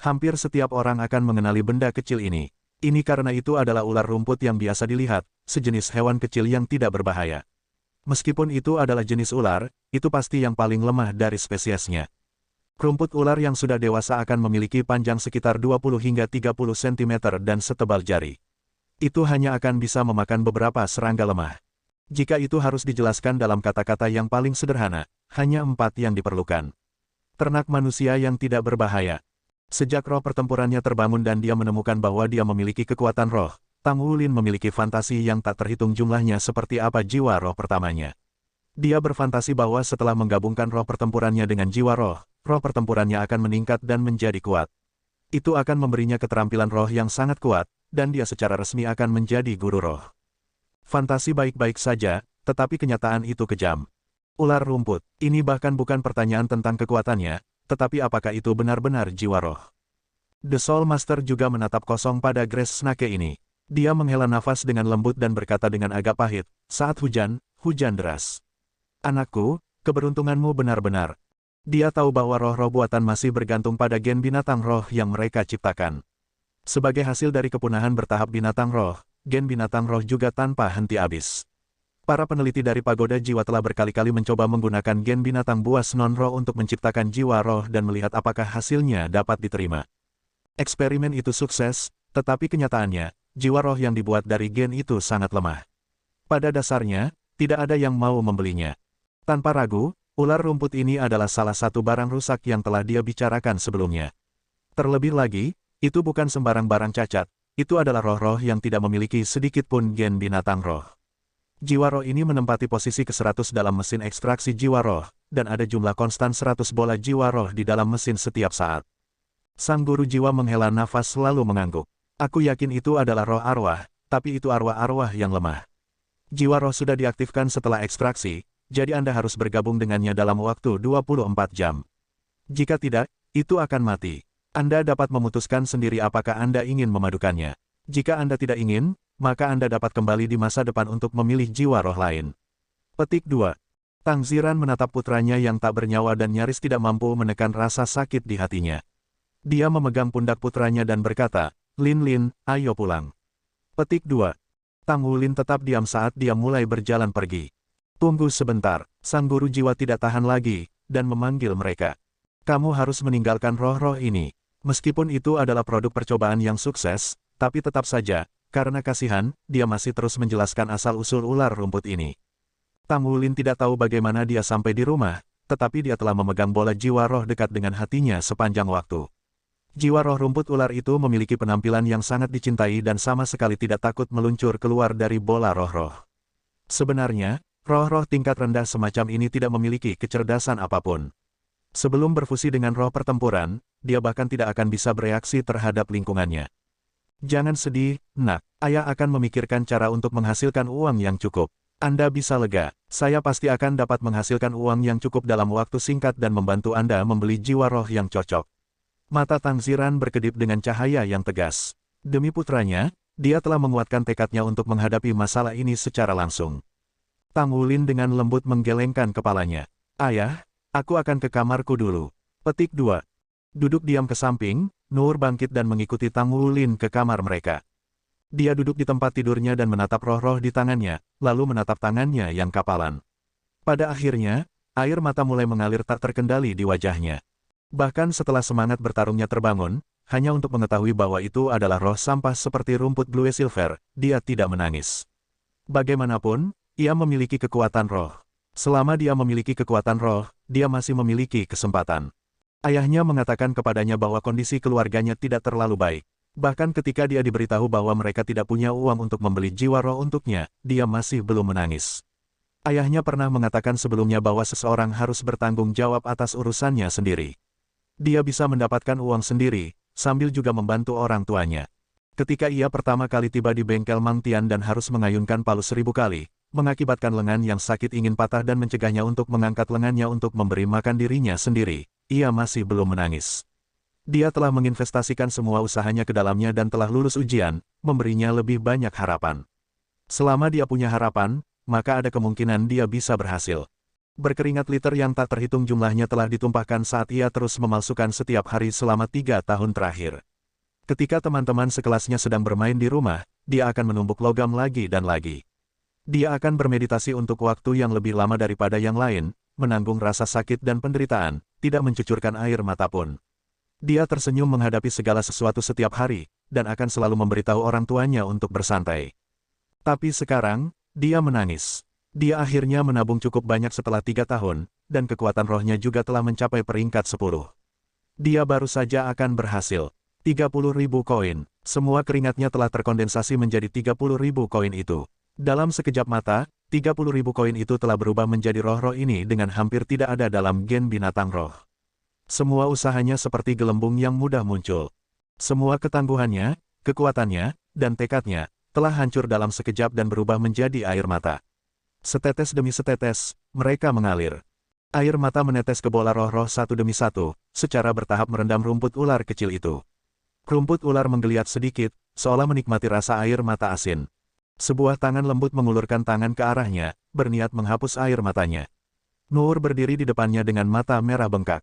Hampir setiap orang akan mengenali benda kecil ini. Ini karena itu adalah ular rumput yang biasa dilihat, sejenis hewan kecil yang tidak berbahaya. Meskipun itu adalah jenis ular, itu pasti yang paling lemah dari spesiesnya. Rumput ular yang sudah dewasa akan memiliki panjang sekitar 20 hingga 30 cm dan setebal jari. Itu hanya akan bisa memakan beberapa serangga lemah. Jika itu harus dijelaskan dalam kata-kata yang paling sederhana, hanya 4 yang diperlukan. Ternak manusia yang tidak berbahaya. Sejak roh pertempurannya terbangun dan dia menemukan bahwa dia memiliki kekuatan roh, Tang Wulin memiliki fantasi yang tak terhitung jumlahnya seperti apa jiwa roh pertamanya. Dia berfantasi bahwa setelah menggabungkan roh pertempurannya dengan jiwa roh pertempurannya akan meningkat dan menjadi kuat. Itu akan memberinya keterampilan roh yang sangat kuat, dan dia secara resmi akan menjadi guru roh. Fantasi baik-baik saja, tetapi kenyataan itu kejam. Ular rumput, ini bahkan bukan pertanyaan tentang kekuatannya, tetapi apakah itu benar-benar jiwa roh? The Soul Master juga menatap kosong pada Grace Snake ini. Dia menghela nafas dengan lembut dan berkata dengan agak pahit, saat hujan deras. Anakku, keberuntunganmu benar-benar. Dia tahu bahwa roh-roh buatan masih bergantung pada gen binatang roh yang mereka ciptakan. Sebagai hasil dari kepunahan bertahap binatang roh, gen binatang roh juga tanpa henti habis. Para peneliti dari Pagoda Jiwa telah berkali-kali mencoba menggunakan gen binatang buas non-roh untuk menciptakan jiwa roh dan melihat apakah hasilnya dapat diterima. Eksperimen itu sukses, tetapi kenyataannya, jiwa roh yang dibuat dari gen itu sangat lemah. Pada dasarnya, tidak ada yang mau membelinya. Tanpa ragu, ular rumput ini adalah salah satu barang rusak yang telah dia bicarakan sebelumnya. Terlebih lagi, itu bukan sembarang barang cacat, itu adalah roh-roh yang tidak memiliki sedikit pun gen binatang roh. Jiwa roh ini menempati posisi ke-100 dalam mesin ekstraksi jiwa roh, dan ada jumlah konstan 100 bola jiwa roh di dalam mesin setiap saat. Sang guru jiwa menghela nafas lalu mengangguk. Aku yakin itu adalah roh arwah, tapi itu arwah-arwah yang lemah. Jiwa roh sudah diaktifkan setelah ekstraksi, jadi Anda harus bergabung dengannya dalam waktu 24 jam. Jika tidak, itu akan mati. Anda dapat memutuskan sendiri apakah Anda ingin memadukannya. Jika Anda tidak ingin, maka Anda dapat kembali di masa depan untuk memilih jiwa roh lain. Petik 2. Tang Ziran menatap putranya yang tak bernyawa dan nyaris tidak mampu menekan rasa sakit di hatinya. Dia memegang pundak putranya dan berkata, Lin Lin, ayo pulang. Petik 2. Tang Wulin tetap diam saat dia mulai berjalan pergi. Tunggu sebentar, sang guru jiwa tidak tahan lagi, dan memanggil mereka. Kamu harus meninggalkan roh-roh ini. Meskipun itu adalah produk percobaan yang sukses, tapi tetap saja, karena kasihan, dia masih terus menjelaskan asal-usul ular rumput ini. Tang Wulin tidak tahu bagaimana dia sampai di rumah, tetapi dia telah memegang bola jiwa roh dekat dengan hatinya sepanjang waktu. Jiwa roh rumput ular itu memiliki penampilan yang sangat dicintai dan sama sekali tidak takut meluncur keluar dari bola roh-roh. Sebenarnya, roh-roh tingkat rendah semacam ini tidak memiliki kecerdasan apapun. Sebelum berfusi dengan roh pertempuran, dia bahkan tidak akan bisa bereaksi terhadap lingkungannya. Jangan sedih, nak. Ayah akan memikirkan cara untuk menghasilkan uang yang cukup. Anda bisa lega. Saya pasti akan dapat menghasilkan uang yang cukup dalam waktu singkat dan membantu Anda membeli jiwa roh yang cocok. Mata Tang Ziran berkedip dengan cahaya yang tegas. Demi putranya, dia telah menguatkan tekadnya untuk menghadapi masalah ini secara langsung. Tang Wulin dengan lembut menggelengkan kepalanya. Ayah, aku akan ke kamarku dulu. Petik 2. Duduk diam ke samping, Nur bangkit dan mengikuti Tang Wulin ke kamar mereka. Dia duduk di tempat tidurnya dan menatap roh-roh di tangannya, lalu menatap tangannya yang kapalan. Pada akhirnya, air mata mulai mengalir tak terkendali di wajahnya. Bahkan setelah semangat bertarungnya terbangun, hanya untuk mengetahui bahwa itu adalah roh sampah seperti rumput blue silver, dia tidak menangis. Bagaimanapun, ia memiliki kekuatan roh. Selama dia memiliki kekuatan roh, dia masih memiliki kesempatan. Ayahnya mengatakan kepadanya bahwa kondisi keluarganya tidak terlalu baik. Bahkan ketika dia diberitahu bahwa mereka tidak punya uang untuk membeli jiwa roh untuknya, dia masih belum menangis. Ayahnya pernah mengatakan sebelumnya bahwa seseorang harus bertanggung jawab atas urusannya sendiri. Dia bisa mendapatkan uang sendiri, sambil juga membantu orang tuanya. Ketika ia pertama kali tiba di bengkel Mang Tian dan harus mengayunkan palu 1000 kali, mengakibatkan lengan yang sakit ingin patah dan mencegahnya untuk mengangkat lengannya untuk memberi makan dirinya sendiri, ia masih belum menangis. Dia telah menginvestasikan semua usahanya ke dalamnya dan telah lulus ujian, memberinya lebih banyak harapan. Selama dia punya harapan, maka ada kemungkinan dia bisa berhasil. Berkeringat liter yang tak terhitung jumlahnya telah ditumpahkan saat ia terus memalsukan setiap hari selama 3 tahun terakhir. Ketika teman-teman sekelasnya sedang bermain di rumah, dia akan menumbuk logam lagi dan lagi. Dia akan bermeditasi untuk waktu yang lebih lama daripada yang lain, menanggung rasa sakit dan penderitaan, tidak mencucurkan air mata pun. Dia tersenyum menghadapi segala sesuatu setiap hari, dan akan selalu memberitahu orang tuanya untuk bersantai. Tapi sekarang, dia menangis. Dia akhirnya menabung cukup banyak setelah 3 tahun, dan kekuatan rohnya juga telah mencapai peringkat 10. Dia baru saja akan berhasil. 30.000 koin. Semua keringatnya telah terkondensasi menjadi 30.000 koin itu. Dalam sekejap mata, 30.000 koin itu telah berubah menjadi roh-roh ini dengan hampir tidak ada dalam gen binatang roh. Semua usahanya seperti gelembung yang mudah muncul. Semua ketangguhannya, kekuatannya, dan tekadnya, telah hancur dalam sekejap dan berubah menjadi air mata. Setetes demi setetes, mereka mengalir. Air mata menetes ke bola roh-roh satu demi satu, secara bertahap merendam rumput ular kecil itu. Rumput ular menggeliat sedikit, seolah menikmati rasa air mata asin. Sebuah tangan lembut mengulurkan tangan ke arahnya, berniat menghapus air matanya. Nur berdiri di depannya dengan mata merah bengkak.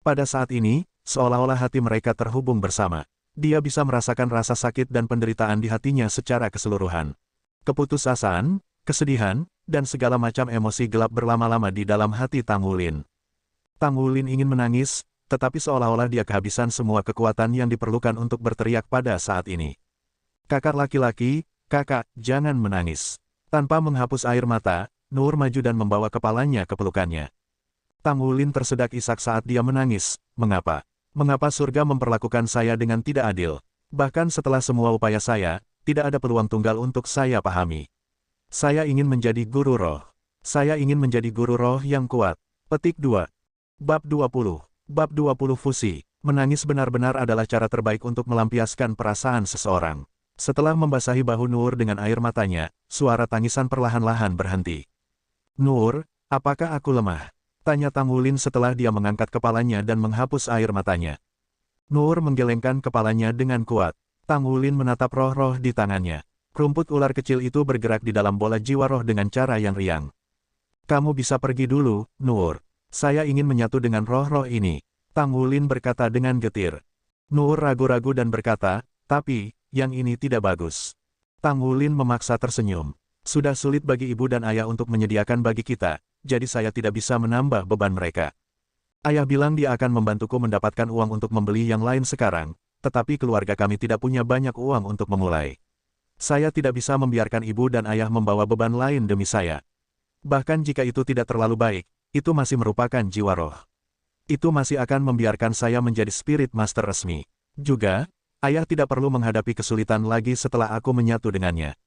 Pada saat ini, seolah-olah hati mereka terhubung bersama. Dia bisa merasakan rasa sakit dan penderitaan di hatinya secara keseluruhan. Keputusasaan, kesedihan, dan segala macam emosi gelap berlama-lama di dalam hati Tang Wulin. Tang Wulin ingin menangis, tetapi seolah-olah dia kehabisan semua kekuatan yang diperlukan untuk berteriak pada saat ini. Kakak laki-laki, kakak, jangan menangis. Tanpa menghapus air mata, Nur maju dan membawa kepalanya ke pelukannya. Tang Wulin tersedak isak saat dia menangis. Mengapa? Mengapa surga memperlakukan saya dengan tidak adil? Bahkan setelah semua upaya saya, tidak ada peluang tunggal untuk saya pahami. Saya ingin menjadi guru roh. Saya ingin menjadi guru roh yang kuat. Petik 2. Bab 20. Bab 20 Fusi. Menangis benar-benar adalah cara terbaik untuk melampiaskan perasaan seseorang. Setelah membasahi bahu Nur dengan air matanya, suara tangisan perlahan-lahan berhenti. Nur, apakah aku lemah? Tanya Tang Wulin setelah dia mengangkat kepalanya dan menghapus air matanya. Nur menggelengkan kepalanya dengan kuat. Tang Wulin menatap roh-roh di tangannya. Rumput ular kecil itu bergerak di dalam bola jiwa roh dengan cara yang riang. Kamu bisa pergi dulu, Nur. Saya ingin menyatu dengan roh-roh ini. Tang Wulin berkata dengan getir. Nur ragu-ragu dan berkata, tapi, yang ini tidak bagus. Tang Wulin memaksa tersenyum. Sudah sulit bagi ibu dan ayah untuk menyediakan bagi kita, jadi saya tidak bisa menambah beban mereka. Ayah bilang dia akan membantuku mendapatkan uang untuk membeli yang lain sekarang, tetapi keluarga kami tidak punya banyak uang untuk memulai. Saya tidak bisa membiarkan ibu dan ayah membawa beban lain demi saya. Bahkan jika itu tidak terlalu baik, itu masih merupakan jiwa roh. Itu masih akan membiarkan saya menjadi spirit master resmi. Juga, ayah tidak perlu menghadapi kesulitan lagi setelah aku menyatu dengannya.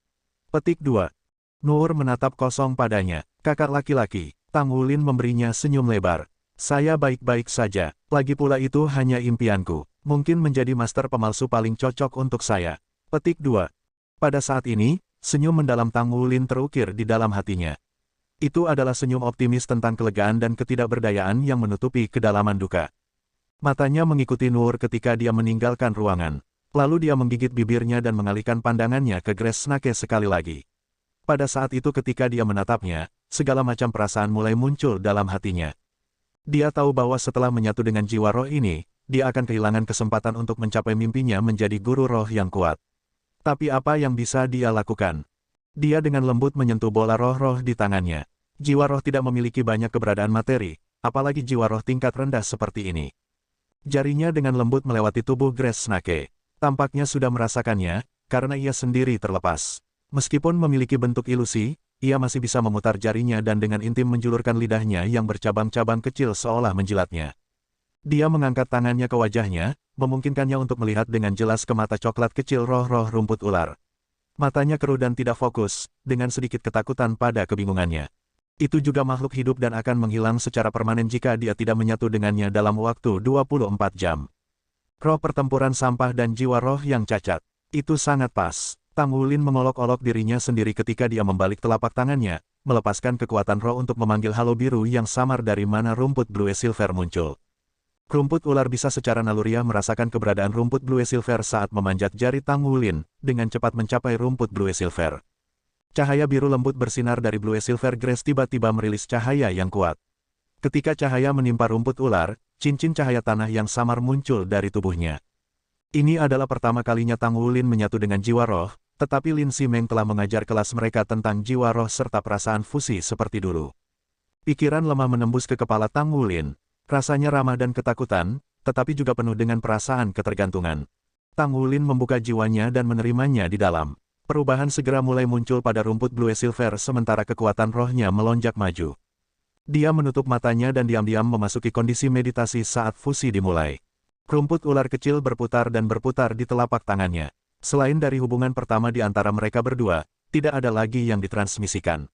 Petik 2. Nur menatap kosong padanya. Kakak laki-laki, Tang Wulin memberinya senyum lebar. Saya baik-baik saja, lagi pula itu hanya impianku. Mungkin menjadi master pemalsu paling cocok untuk saya. Petik 2. Pada saat ini, senyum mendalam Tang Wulin terukir di dalam hatinya. Itu adalah senyum optimis tentang kelegaan dan ketidakberdayaan yang menutupi kedalaman duka. Matanya mengikuti Nur ketika dia meninggalkan ruangan. Lalu dia menggigit bibirnya dan mengalihkan pandangannya ke Grace Snake sekali lagi. Pada saat itu ketika dia menatapnya, segala macam perasaan mulai muncul dalam hatinya. Dia tahu bahwa setelah menyatu dengan jiwa roh ini, dia akan kehilangan kesempatan untuk mencapai mimpinya menjadi guru roh yang kuat. Tapi apa yang bisa dia lakukan? Dia dengan lembut menyentuh bola roh-roh di tangannya. Jiwa roh tidak memiliki banyak keberadaan materi, apalagi jiwa roh tingkat rendah seperti ini. Jarinya dengan lembut melewati tubuh Grace Snake. Tampaknya sudah merasakannya, karena ia sendiri terlepas. Meskipun memiliki bentuk ilusi, ia masih bisa memutar jarinya dan dengan intim menjulurkan lidahnya yang bercabang-cabang kecil seolah menjilatnya. Dia mengangkat tangannya ke wajahnya, memungkinkannya untuk melihat dengan jelas ke mata coklat kecil roh-roh rumput ular. Matanya keruh dan tidak fokus, dengan sedikit ketakutan pada kebingungannya. Itu juga makhluk hidup dan akan menghilang secara permanen jika dia tidak menyatu dengannya dalam waktu 24 jam. Roh pertempuran sampah dan jiwa roh yang cacat. Itu sangat pas. Tang Wulin mengolok-olok dirinya sendiri ketika dia membalik telapak tangannya, melepaskan kekuatan roh untuk memanggil halo biru yang samar dari mana rumput Blue Silver muncul. Rumput ular bisa secara naluriah merasakan keberadaan rumput Blue Silver saat memanjat jari Tang Wulin, dengan cepat mencapai rumput Blue Silver. Cahaya biru lembut bersinar dari Blue Silver Grace tiba-tiba merilis cahaya yang kuat. Ketika cahaya menimpa rumput ular, cincin cahaya tanah yang samar muncul dari tubuhnya. Ini adalah pertama kalinya Tang Wulin menyatu dengan jiwa roh, tetapi Lin Simeng telah mengajar kelas mereka tentang jiwa roh serta perasaan fusi seperti dulu. Pikiran lemah menembus ke kepala Tang Wulin. Rasanya ramah dan ketakutan, tetapi juga penuh dengan perasaan ketergantungan. Tang Wulin membuka jiwanya dan menerimanya di dalam. Perubahan segera mulai muncul pada rumput Blue Silver sementara kekuatan rohnya melonjak maju. Dia menutup matanya dan diam-diam memasuki kondisi meditasi saat fusi dimulai. Rumput ular kecil berputar dan berputar di telapak tangannya. Selain dari hubungan pertama di antara mereka berdua, tidak ada lagi yang ditransmisikan.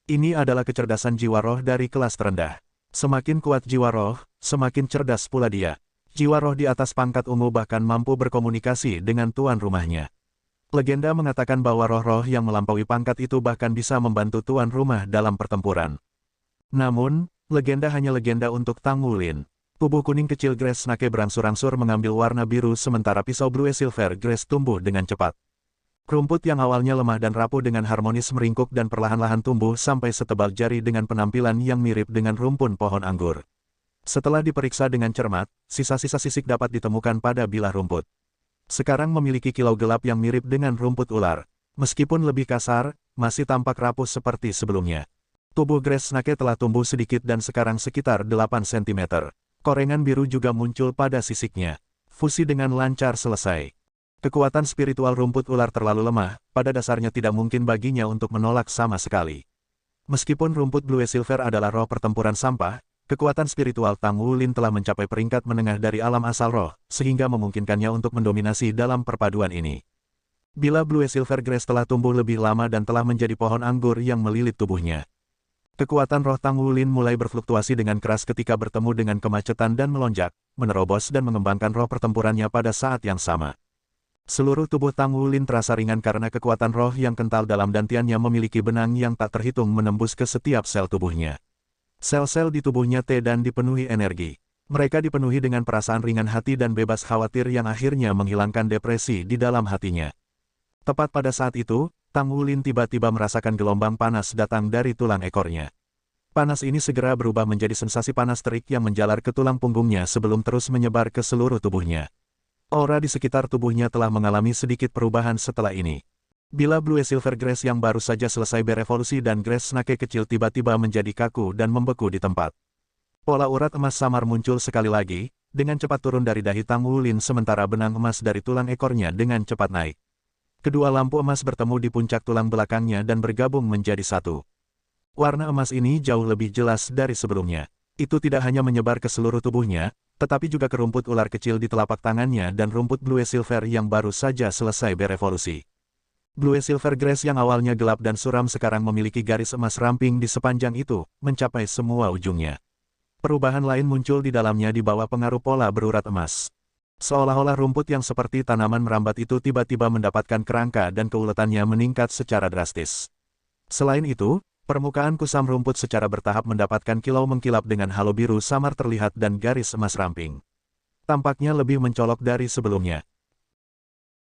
Ini adalah kecerdasan jiwa roh dari kelas terendah. Semakin kuat jiwa roh, semakin cerdas pula dia. Jiwa roh di atas pangkat ungu bahkan mampu berkomunikasi dengan tuan rumahnya. Legenda mengatakan bahwa roh-roh yang melampaui pangkat itu bahkan bisa membantu tuan rumah dalam pertempuran. Namun, legenda hanya legenda untuk Tang Wulin. Tubuh kuning kecil Grace Snake berangsur-angsur mengambil warna biru sementara pisau Blue Silver Grace tumbuh dengan cepat. Rumput yang awalnya lemah dan rapuh dengan harmonis meringkuk dan perlahan-lahan tumbuh sampai setebal jari dengan penampilan yang mirip dengan rumpun pohon anggur. Setelah diperiksa dengan cermat, sisa-sisa sisik dapat ditemukan pada bilah rumput. Sekarang memiliki kilau gelap yang mirip dengan rumput ular. Meskipun lebih kasar, masih tampak rapuh seperti sebelumnya. Tubuh Grace Snake telah tumbuh sedikit dan sekarang sekitar 8 cm. Korengan biru juga muncul pada sisiknya. Fusi dengan lancar selesai. Kekuatan spiritual rumput ular terlalu lemah, pada dasarnya tidak mungkin baginya untuk menolak sama sekali. Meskipun rumput Blue Silver adalah roh pertempuran sampah, kekuatan spiritual Tang Wulin telah mencapai peringkat menengah dari alam asal roh, sehingga memungkinkannya untuk mendominasi dalam perpaduan ini. Bila Blue Silver Grace telah tumbuh lebih lama dan telah menjadi pohon anggur yang melilit tubuhnya. Kekuatan roh Tang Wulin mulai berfluktuasi dengan keras ketika bertemu dengan kemacetan dan melonjak, menerobos dan mengembangkan roh pertempurannya pada saat yang sama. Seluruh tubuh Tang Wulin terasa ringan karena kekuatan roh yang kental dalam dantiannya memiliki benang yang tak terhitung menembus ke setiap sel tubuhnya. Sel-sel di tubuhnya dan dipenuhi energi. Mereka dipenuhi dengan perasaan ringan hati dan bebas khawatir yang akhirnya menghilangkan depresi di dalam hatinya. Tepat pada saat itu, Tang Wulin tiba-tiba merasakan gelombang panas datang dari tulang ekornya. Panas ini segera berubah menjadi sensasi panas terik yang menjalar ke tulang punggungnya sebelum terus menyebar ke seluruh tubuhnya. Aura di sekitar tubuhnya telah mengalami sedikit perubahan setelah ini. Bila Blue Silver Grace yang baru saja selesai berevolusi dan Grace Snake kecil tiba-tiba menjadi kaku dan membeku di tempat. Pola urat emas samar muncul sekali lagi, dengan cepat turun dari dahi Tang Wulin sementara benang emas dari tulang ekornya dengan cepat naik. Kedua lampu emas bertemu di puncak tulang belakangnya dan bergabung menjadi satu. Warna emas ini jauh lebih jelas dari sebelumnya. Itu tidak hanya menyebar ke seluruh tubuhnya, tetapi juga ke rumput ular kecil di telapak tangannya dan rumput Blue Silver yang baru saja selesai berevolusi. Blue Silver Grace yang awalnya gelap dan suram sekarang memiliki garis emas ramping di sepanjang itu, mencapai semua ujungnya. Perubahan lain muncul di dalamnya di bawah pengaruh pola berurat emas. Seolah-olah rumput yang seperti tanaman merambat itu tiba-tiba mendapatkan kerangka dan keuletannya meningkat secara drastis. Selain itu, permukaan kusam rumput secara bertahap mendapatkan kilau mengkilap dengan halo biru samar terlihat dan garis emas ramping. Tampaknya lebih mencolok dari sebelumnya.